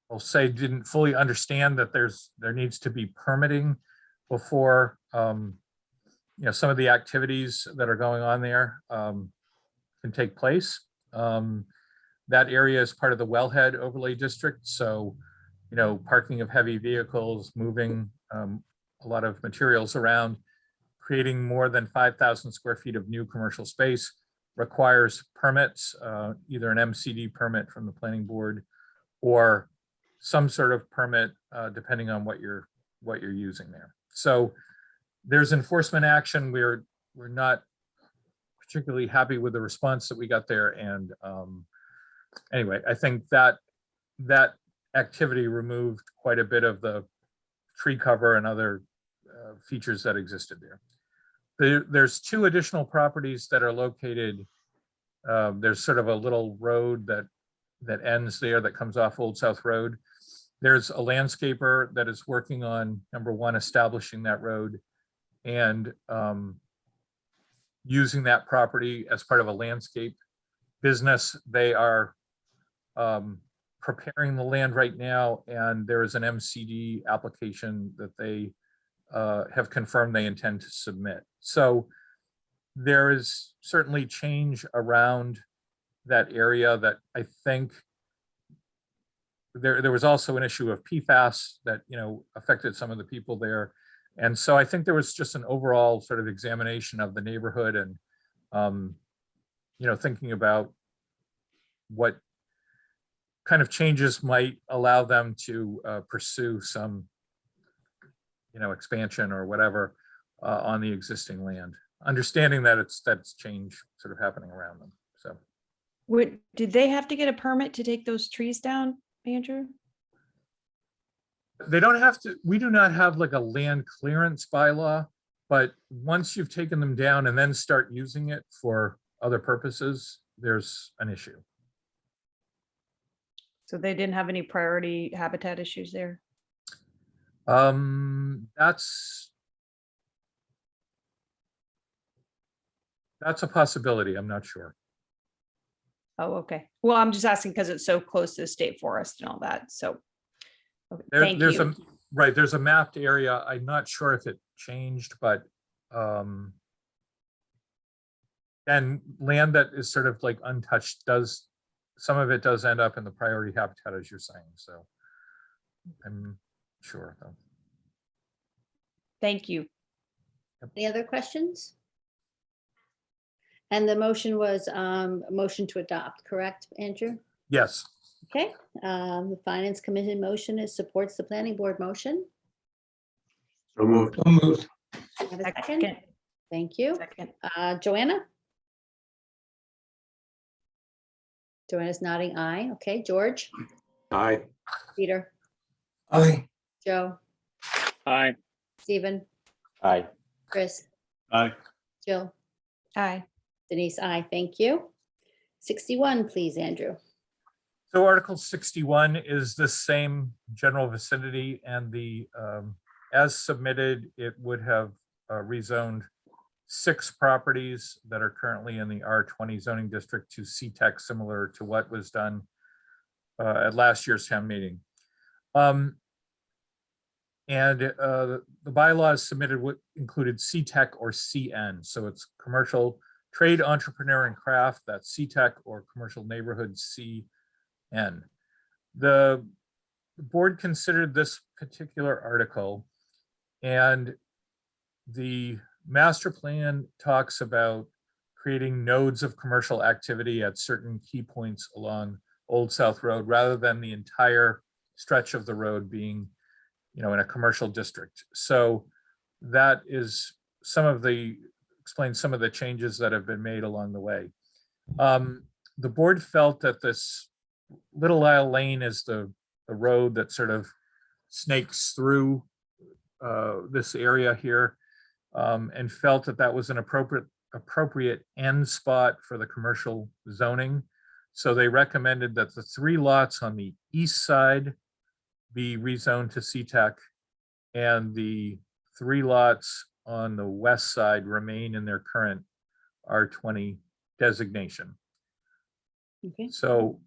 will say, didn't fully understand that there needs to be permitting before some of the activities that are going on there can take place. That area is part of the Wellhead Overlay District, so parking of heavy vehicles, moving a lot of materials around, creating more than 5,000 square feet of new commercial space requires permits, either an MCD permit from the planning board or some sort of permit, depending on what you're using there. So there's enforcement action. We're not particularly happy with the response that we got there, and anyway, I think that activity removed quite a bit of the tree cover and other features that existed there. There's 2 additional properties that are located. There's sort of a little road that ends there that comes off Old South Road. There's a landscaper that is working on, number 1, establishing that road and using that property as part of a landscape business. They are preparing the land right now, and there is an MCD application that they have confirmed they intend to submit. So there is certainly change around that area that I think there was also an issue of PFAS that affected some of the people there. And so I think there was just an overall sort of examination of the neighborhood and thinking about what kind of changes might allow them to pursue some expansion or whatever on the existing land, understanding that that's change sort of happening around them. So Did they have to get a permit to take those trees down, Andrew? they don't have to. We do not have like a land clearance bylaw, but once you've taken them down and then start using it for other purposes, there's an issue. So they didn't have any priority habitat issues there? That's a possibility. I'm not sure. Oh, okay. Well, I'm just asking because it's so close to the state forest and all that. So okay, thank you. There's a mapped area. I'm not sure if it changed, but and land that is sort of like untouched some of it does end up in the priority habitat, as you're saying. So I'm sure though. Thank you. Any other questions? And the motion was a motion to adopt, correct, Andrew? Yes. Okay, the Finance Committee motion supports the Planning Board motion. So moved. So moved. Have a second? Thank you. Joanna? Joanna's nodding aye. Okay, George? Aye. Peter? Aye. Joe? Aye. Stephen? Aye. Chris? Aye. Jill? Aye. Denise, aye. Thank you. 61, please, Andrew. So Article 61 is the same general vicinity, and the as submitted, it would have rezoned 6 properties that are currently in the R20 zoning district to CTEC, similar to what was done at last year's town meeting. And the bylaws submitted what included CTEC or CN. So it's commercial trade, entrepreneur, and craft, that's CTEC, or commercial neighborhood, CN. The board considered this particular article, and the master plan talks about creating nodes of commercial activity at certain key points along Old South Road, rather than the entire stretch of the road being, in a commercial district. So that is explains some of the changes that have been made along the way. The board felt that this Little Isle Lane is the road that sort of snakes through this area here, and felt that that was an appropriate end spot for the commercial zoning. So they recommended that the 3 lots on the east side be rezoned to CTEC, and the 3 lots on the west side remain in their current R20 designation. Okay. So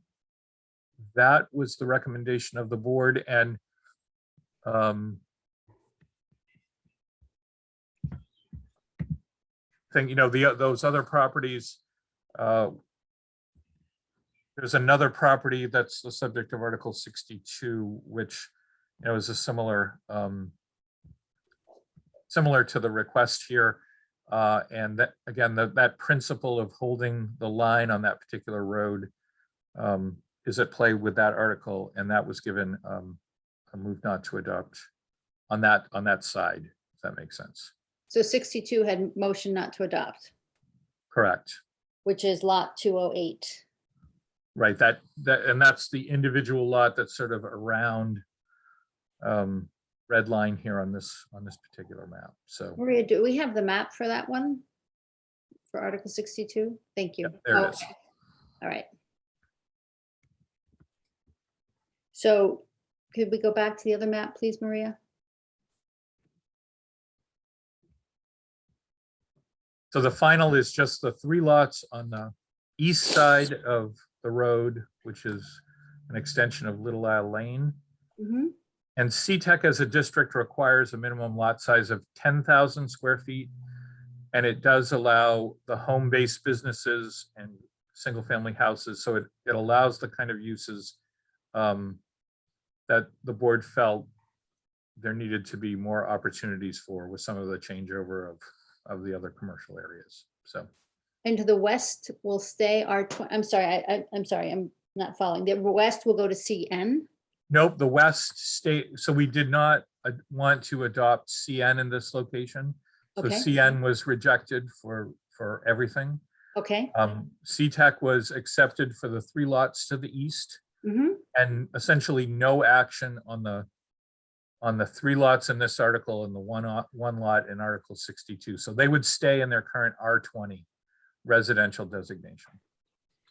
that was the recommendation of the board, and those other properties, there's another property that's the subject of Article 62, which is a similar to the request here, and that again, that principle of holding the line on that particular road is at play with that article, and that was given a move not to adopt on that side, if that makes sense. So 62 had motion not to adopt, Correct. which is lot 208. Right, and that's the individual lot that's sort of around red line here on this particular map. So Maria, do we have the map for that one? For Article 62? Thank you. Yep, there it is. Okay. All right. So could we go back to the other map, please, Maria? So the final is just the 3 lots on the east side of the road, which is an extension of Little Isle Lane. Mhm. And CTEC as a district requires a minimum lot size of 10,000 square feet. And it does allow the home-based businesses and single-family houses. So it allows the kind of uses that the board felt there needed to be more opportunities for with some of the changeover of the other commercial areas. So. And to the west will stay R20. I'm sorry, I'm sorry, I'm not following. The west will go to CN. Nope, the west state, so we did not want to adopt CN in this location. So Okay. CN was rejected for everything. Okay. CTEC was accepted for the 3 lots to the east, Mhm. and essentially no action on the 3 lots in this article and the one lot in Article 62. So they would stay in their current R20 residential designation.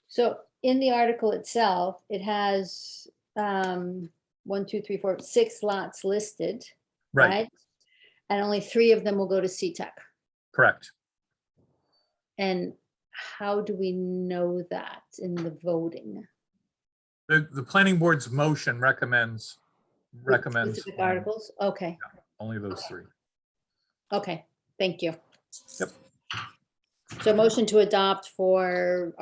So in the article itself, it has 1, 2, 3, 4, 6 lots listed, Right. right? And only 3 of them will go to CTEC. Correct. And how do we know that in the voting? The planning board's motion recommends Specific articles? Okay, only those 3. okay, thank you. Yep. So motion to adopt for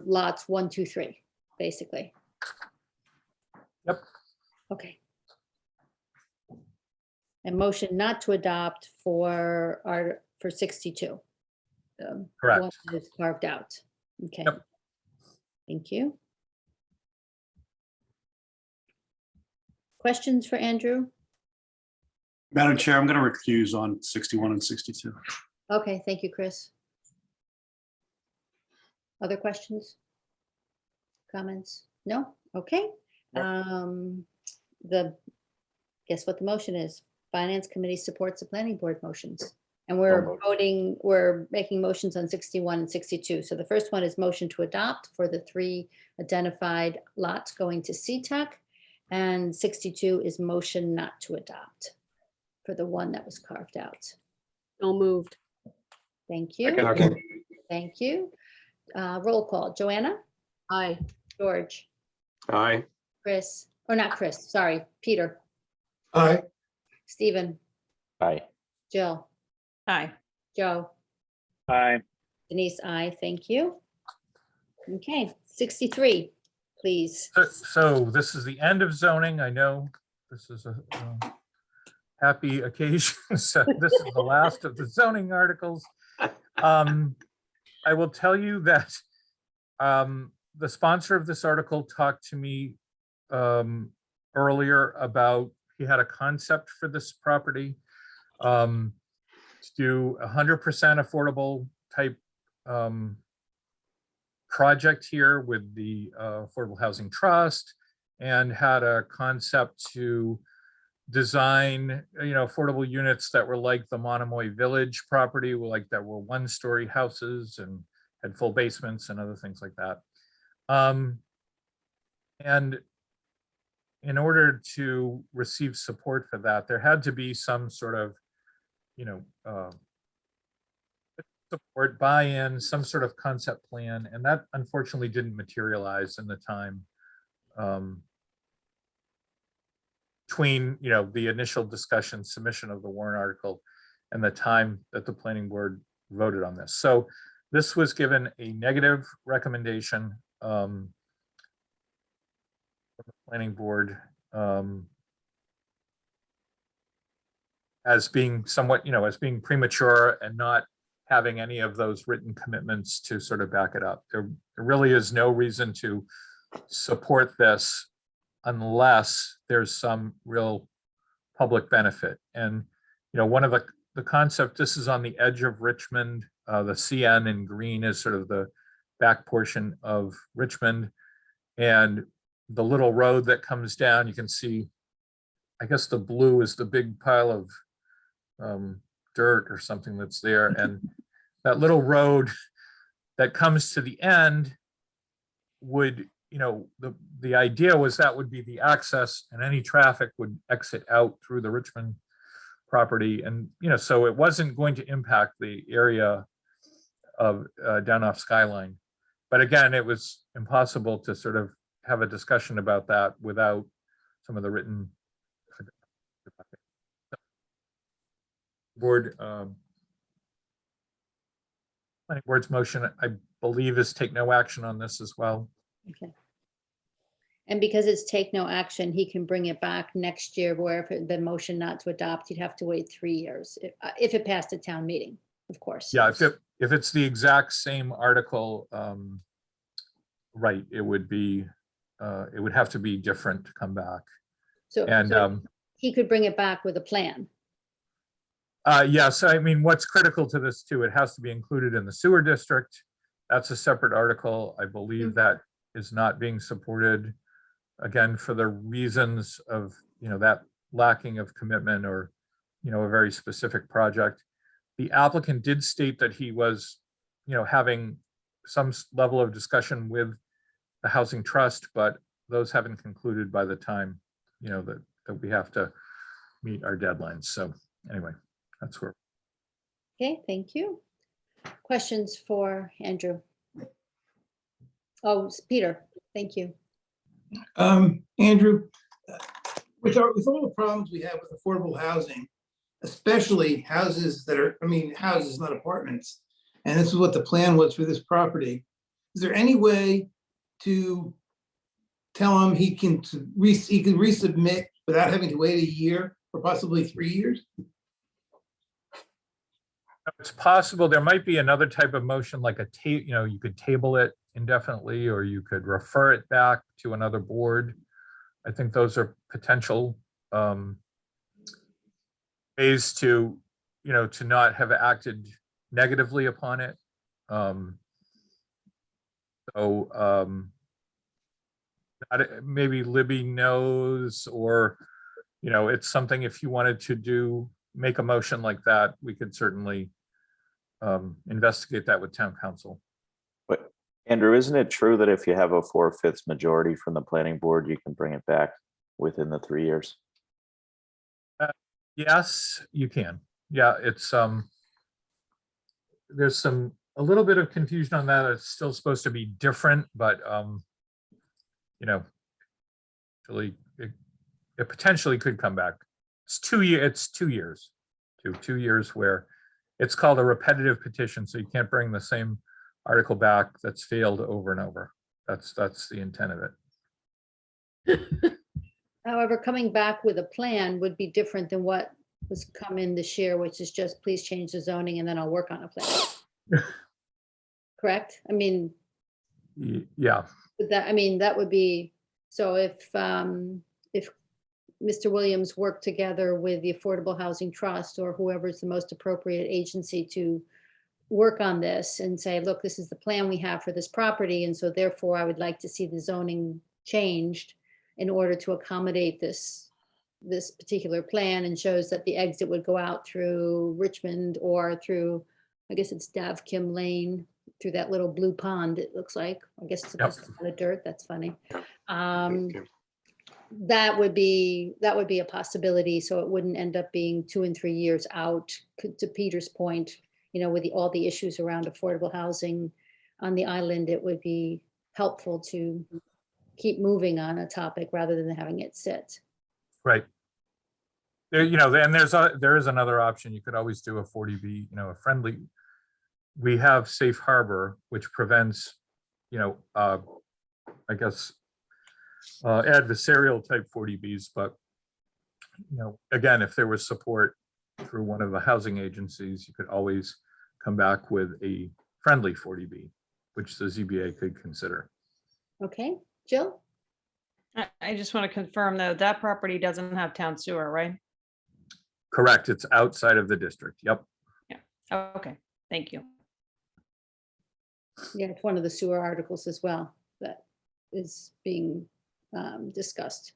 lots 1, 2, 3, basically. Yep. Okay. And motion not to adopt for 62. The Correct. one that is carved out. Okay. Yep. Thank you. Questions for Andrew? Madam Chair, I'm going to recuse on 61 and 62. Okay, thank you, Chris. Other questions? Comments? No? Okay. Guess what the motion is? Finance Committee supports the planning board motions. And we're making motions on 61 and 62. So the first one is motion to adopt for the 3 identified lots going to CTEC. And 62 is motion not to adopt for the one that was carved out. So moved. Thank you. Second. Thank you. Roll call. Joanna? Aye. George? Aye. Chris? Or not Chris, sorry, Peter? Aye. Stephen? Aye. Jill? Aye. Joe? Aye. Denise, aye. Thank you. Okay, 63, please. So this is the end of zoning. I know this is a happy occasion. So this is the last of the zoning articles. I will tell you that the sponsor of this article talked to me earlier about, he had a concept for this property to do 100% affordable type project here with the Affordable Housing Trust, and had a concept to design, affordable units that were like the Monomoy Village property, like that were one-story houses and had full basements and other things like that. And in order to receive support for that, there had to be some sort of, support, buy-in, some sort of concept plan, and that unfortunately didn't materialize in the time between, the initial discussion, submission of the warrant article, and the time that the planning board voted on this. So this was given a negative recommendation from the planning board as being somewhat, as being premature and not having any of those written commitments to sort of back it up. There really is no reason to support this unless there's some real public benefit. And, one of the concept, this is on the edge of Richmond. The CN in green is sort of the back portion of Richmond. And the little road that comes down, you can see, I guess the blue is the big pile of dirt or something that's there. And that little road that comes to the end would, the idea was that would be the access, and any traffic would exit out through the Richmond property. And, so it wasn't going to impact the area of down off Skyline. But again, it was impossible to sort of have a discussion about that without some of the written board. Planning board's motion, I believe, is take no action on this as well. Okay. And because it's take no action, he can bring it back next year, where if it had been motion not to adopt, he'd have to wait 3 years if it passed a town meeting, of course. Yeah, if it's the exact same article, right, it would be, it would have to be different to come back. So, And he could bring it back with a plan. yes, I mean, what's critical to this too, it has to be included in the sewer district. That's a separate article. I believe that is not being supported, again, for the reasons of, that lacking of commitment or, a very specific project. The applicant did state that he was, having some level of discussion with the Housing Trust, but those haven't concluded by the time, that we have to meet our deadlines. So anyway, that's where. Okay, thank you. Questions for Andrew? Oh, Peter, thank you. Andrew, with all the problems we have with affordable housing, especially houses that are, houses, not apartments, and this is what the plan was for this property, is there any way to tell him he can resubmit without having to wait a year or possibly 3 years? It's possible. There might be another type of motion, like you could table it indefinitely, or you could refer it back to another board. I think those are potential ways to, to not have acted negatively upon it. Maybe Libby knows, or, it's something, if you wanted to make a motion like that, we could certainly investigate that with town council. But Andrew, isn't it true that if you have a 4/5 majority from the planning board, you can bring it back within the 3 years? Yes, you can. Yeah, it's there's a little bit of confusion on that. It's still supposed to be different, but actually it potentially could come back. It's 2 years. It's 2 years. 2 years where it's called a repetitive petition, so you can't bring the same article back that's failed over and over. That's the intent of it. However, coming back with a plan would be different than what was come in this year, which is just please change the zoning and then I'll work on a plan. correct? I mean, Yeah, that, I mean, that would be, so if Mr. Williams worked together with the Affordable Housing Trust or whoever is the most appropriate agency to work on this and say, look, this is the plan we have for this property, and so therefore I would like to see the zoning changed in order to accommodate this particular plan, and shows that the exit would go out through Richmond or through, I guess it's Davkim Lane, through that little blue pond, it looks like. I guess it's Yep. just a lot of dirt. That's funny. Okay. That would be a possibility, so it wouldn't end up being 2 and 3 years out. To Peter's point, you know, with all the issues around affordable housing on the island, it would be helpful to keep moving on a topic rather than having it sit. right. There, you know, and there is another option. You could always do a 40B, you know, a friendly. We have safe harbor, which prevents, you know, I guess, adversarial type 40Bs, but, you know, again, if there was support through one of the housing agencies, you could always come back with a friendly 40B, which the ZBA could consider. Okay, Jill? I just want to confirm though, that property doesn't have town sewer, right? Correct. It's outside of the district. Yep. Oh, okay, thank you. Yeah, it's one of the sewer articles as well that is being discussed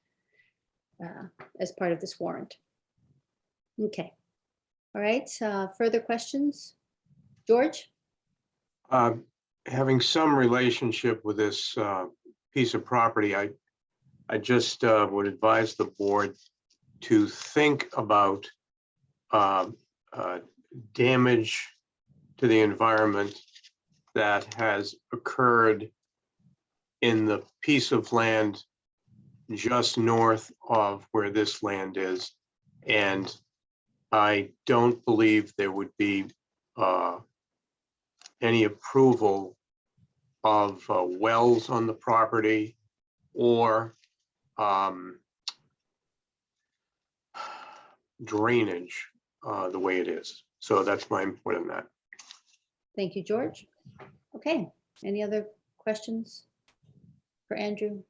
as part of this warrant. Okay. All right, further questions? George? Having some relationship with this piece of property, I just would advise the board to think about damage to the environment that has occurred in the piece of land just north of where this land is. And I don't believe there would be any approval of wells on the property or drainage the way it is. So that's my input on that. Thank you, George. Okay, any other questions for Andrew?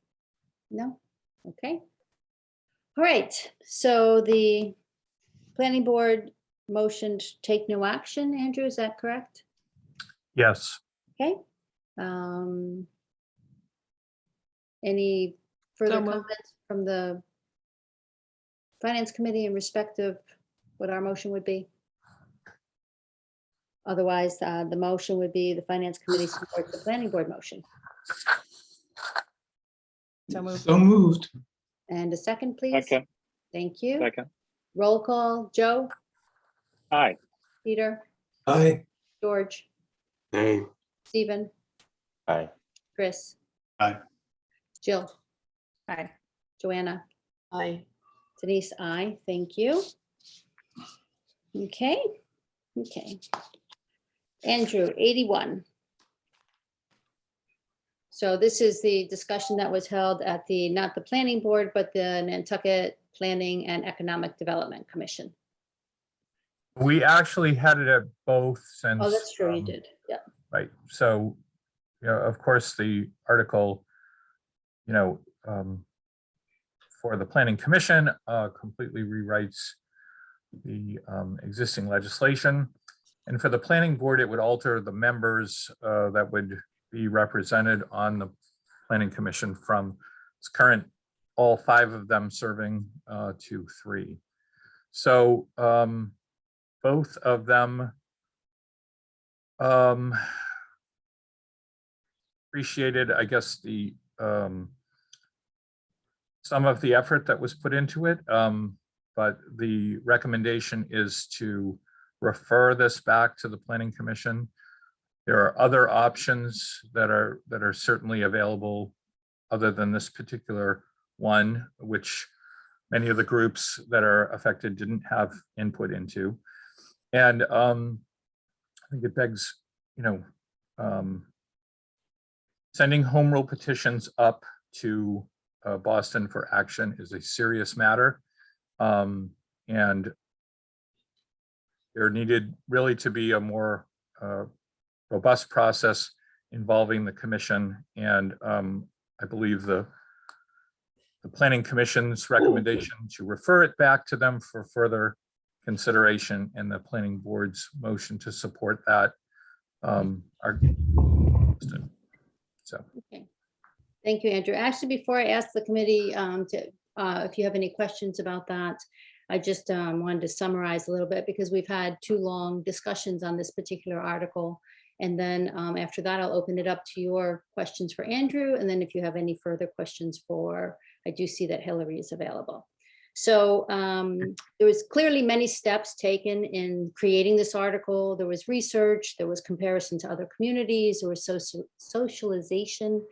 No? Okay. All right, so the planning board motioned to take no action. Andrew, is that correct? Yes. Okay. Any further So moved. comments from the finance committee in respect of what our motion would be? Otherwise, the motion would be the finance committee supports the planning board motion. So moved. So moved. And a second, please. Second, Thank you. second. Roll call. Joe, Aye. Peter, Aye. George, Nay. Stephen, Aye. Chris. Aye. Jill, Aye. Joanna, Aye. Denise, aye. Thank you. Okay, okay. Andrew, 81. So this is the discussion that was held at the, not the planning board, but the Nantucket Planning and Economic Development Commission. We actually had it at both since. Oh, that's true, you did. Yeah. Right. So, you know, of course, the article, you know, for the planning commission completely rewrites the existing legislation. And for the planning board, it would alter the members that would be represented on the planning commission from its current, all 5 of them serving to 3. So both of them appreciated, I guess, the some of the effort that was put into it, but the recommendation is to refer this back to the planning commission. There are other options that are certainly available other than this particular one, which many of the groups that are affected didn't have input into. And I think it begs, you know, sending home rule petitions up to Boston for action is a serious matter. And there needed really to be a more robust process involving the commission. And I believe the planning commission's recommendation to refer it back to them for further consideration and the planning board's motion to support that are so. Okay. Thank you, Andrew. Actually, before I ask the committee if you have any questions about that, I just wanted to summarize a little bit because we've had 2 long discussions on this particular article. And then after that, I'll open it up to your questions for Andrew. And then if you have any further questions I do see that Hillary is available. So there was clearly many steps taken in creating this article. There was research, there was comparison to other communities, there was socialization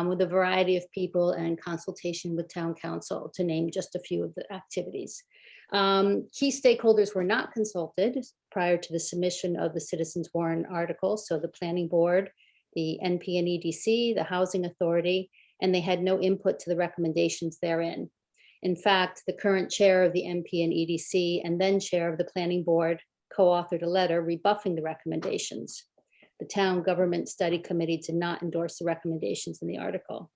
with a variety of people and consultation with town council, to name just a few of the activities. Key stakeholders were not consulted prior to the submission of the Citizens Warrant article. So the planning board, the NP and EDC, the housing authority, and they had no input to the recommendations therein. In fact, the current chair of the NP and EDC and then chair of the planning board co-authored a letter rebuffing the recommendations. The town government study committee did not endorse the recommendations in the article.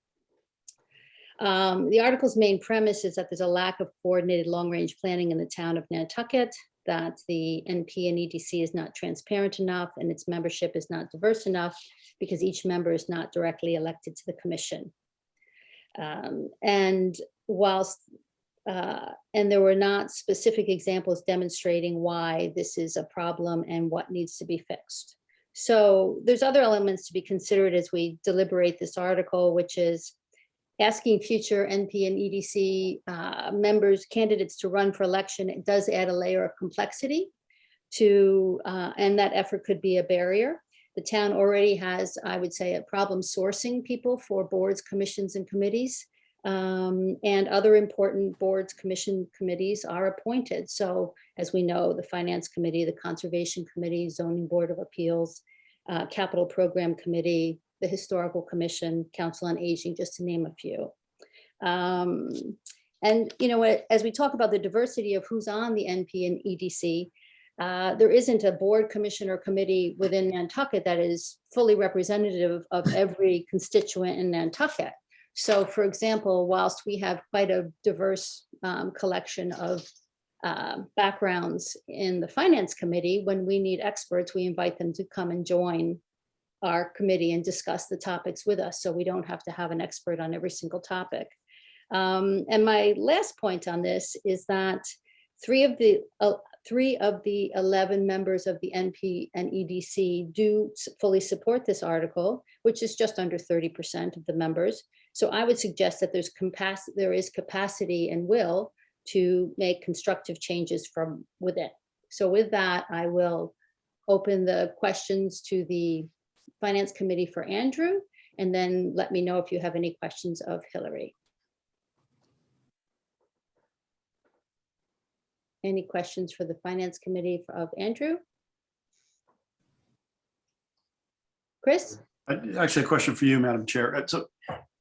The article's main premise is that there's a lack of coordinated long-range planning in the town of Nantucket, that the NP and EDC is not transparent enough and its membership is not diverse enough because each member is not directly elected to the commission. And there were not specific examples demonstrating why this is a problem and what needs to be fixed. So there's other elements to be considered as we deliberate this article, which is asking future NP and EDC members, candidates to run for election. It does add a layer of complexity to, and that effort could be a barrier. The town already has, I would say, a problem sourcing people for boards, commissions, and committees. And other important boards, committees are appointed. So as we know, the Finance Committee, the Conservation Committee, Zoning Board of Appeals, Capital Program Committee, the Historical Commission, Council on Aging, just to name a few. And you know, as we talk about the diversity of who's on the NP and EDC, there isn't a board, commission, or committee within Nantucket that is fully representative of every constituent in Nantucket. So for example, whilst we have quite a diverse collection of backgrounds in the Finance Committee, when we need experts, we invite them to come and join our committee and discuss the topics with us. So we don't have to have an expert on every single topic. And my last point on this is that three of the 11 members of the NP and EDC do fully support this article, which is just under 30% of the members. So I would suggest that there is capacity and will to make constructive changes from within. So with that, I will open the questions to the Finance Committee for Andrew, and then let me know if you have any questions of Hillary. Any questions for the Finance Committee of Andrew? Chris? Actually, a question for you, Madam Chair. So,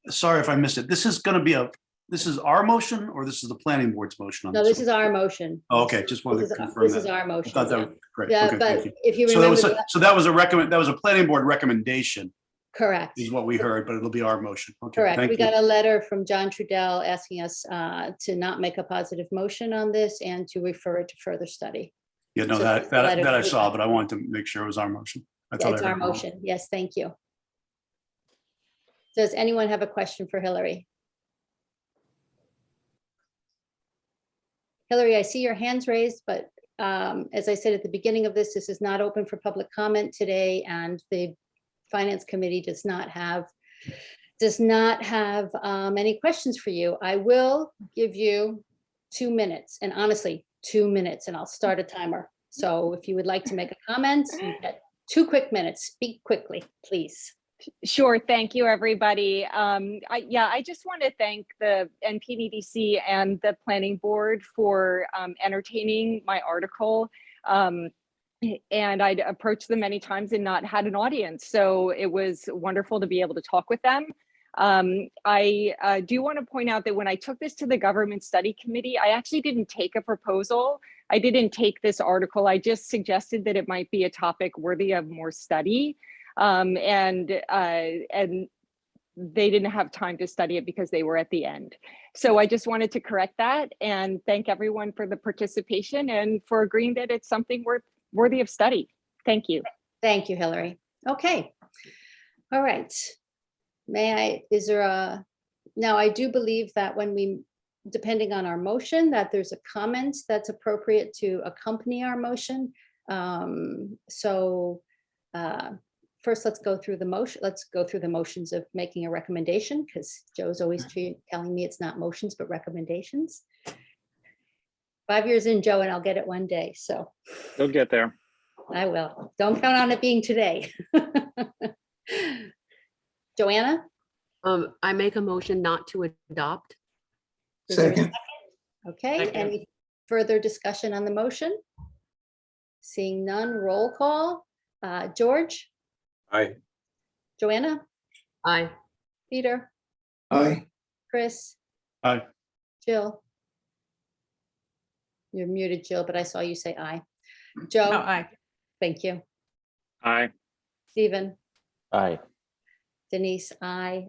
sorry if I missed it. This is going to be this is our motion, or this is the planning board's motion? No, this is our motion. Oh, okay, just wanted to confirm This is our I motion. thought that Yeah. was great. Yeah, Okay, but thank you. if you So remember. that was a planning board recommendation, Correct. is what we heard, but it'll be our motion. Okay, Correct. thank We you. got a letter from John Trudell asking us to not make a positive motion on this and to refer it to further study. Yeah, no, So that letter- I saw, but I wanted to make sure it was our motion. I thought It's I our heard wrong. motion. Yes, thank you. Does anyone have a question for Hillary? Hillary, I see your hands raised, but as I said at the beginning of this is not open for public comment today, and the Finance Committee does not have any questions for you. I will give you 2 minutes, and honestly, 2 minutes, and I'll start a timer. So if you would like to make a comment, you get 2 quick minutes. Speak quickly, please. Sure. Thank you, everybody. I just want to thank the NPDDC and the Planning Board for entertaining my article. And I'd approached them many times and not had an audience. So it was wonderful to be able to talk with them. I do want to point out that when I took this to the Government Study Committee, I actually didn't take a proposal. I didn't take this article. I just suggested that it might be a topic worthy of more study. And they didn't have time to study it because they were at the end. So I just wanted to correct that and thank everyone for the participation and for agreeing that it's something worthy of study. Thank you. Thank you, Hillary. Okay. All right. Now I do believe that when we, depending on our motion, that there's a comment that's appropriate to accompany our motion. First, let's go through the motion. Let's go through the motions of making a recommendation, because Joe's always telling me it's not motions, but recommendations. 5 years in, Joe, and I'll get it one day. So You'll get there. I will. Don't count on it being today. Joanna? I make a motion not to adopt. Is there a Second. Okay, Second. any further discussion on the motion? Seeing none, roll call. George? Aye. Joanna? Aye. Peter? Aye. Chris? Aye. Jill? You're muted, Jill, but I saw you say aye. Joe? Oh, aye. Thank you. Aye. Stephen? Aye. Denise, aye.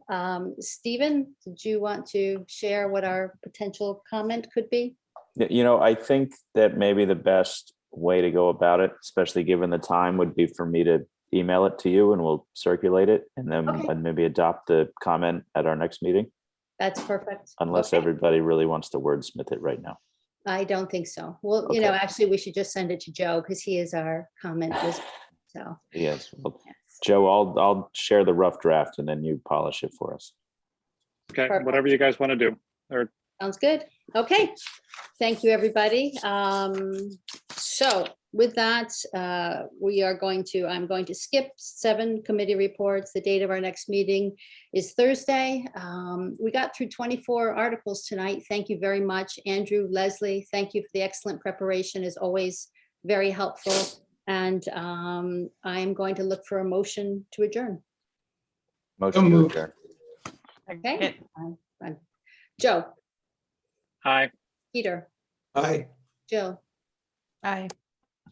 Stephen, did you want to share what our potential comment could be? I think that maybe the best way to go about it, especially given the time, would be for me to email it to you and we'll circulate it and then Okay. and maybe adopt the comment at our next meeting, That's perfect. unless Okay. everybody really wants to wordsmith it right now. I don't think so. Well, Okay. actually, we should just send it to Joe because he is our comment wizard. So, Yes. Well, yes. Joe, I'll share the rough draft and then you polish it for us. Okay, Perfect. whatever you guys want to do. Or Sounds good. Okay. Thank you, everybody. So with that, I'm going to skip 7 committee reports. The date of our next meeting is Thursday. We got through 24 articles tonight. Thank you very much. Andrew, Leslie, thank you for the excellent preparation, as always, very helpful. And I'm going to look for a motion to adjourn. Motion to moved. adjourn. Okay. Joe, aye. Peter, Aye. Jill, Aye.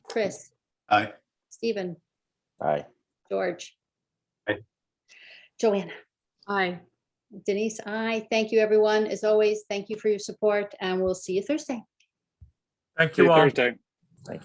Chris, Aye. Stephen, Aye. George. Aye. Joanna. Aye. Denise, aye. Thank you, everyone. As always, thank you for your support, and we'll see you Thursday. Thank See you you all. Thursday. Thank you.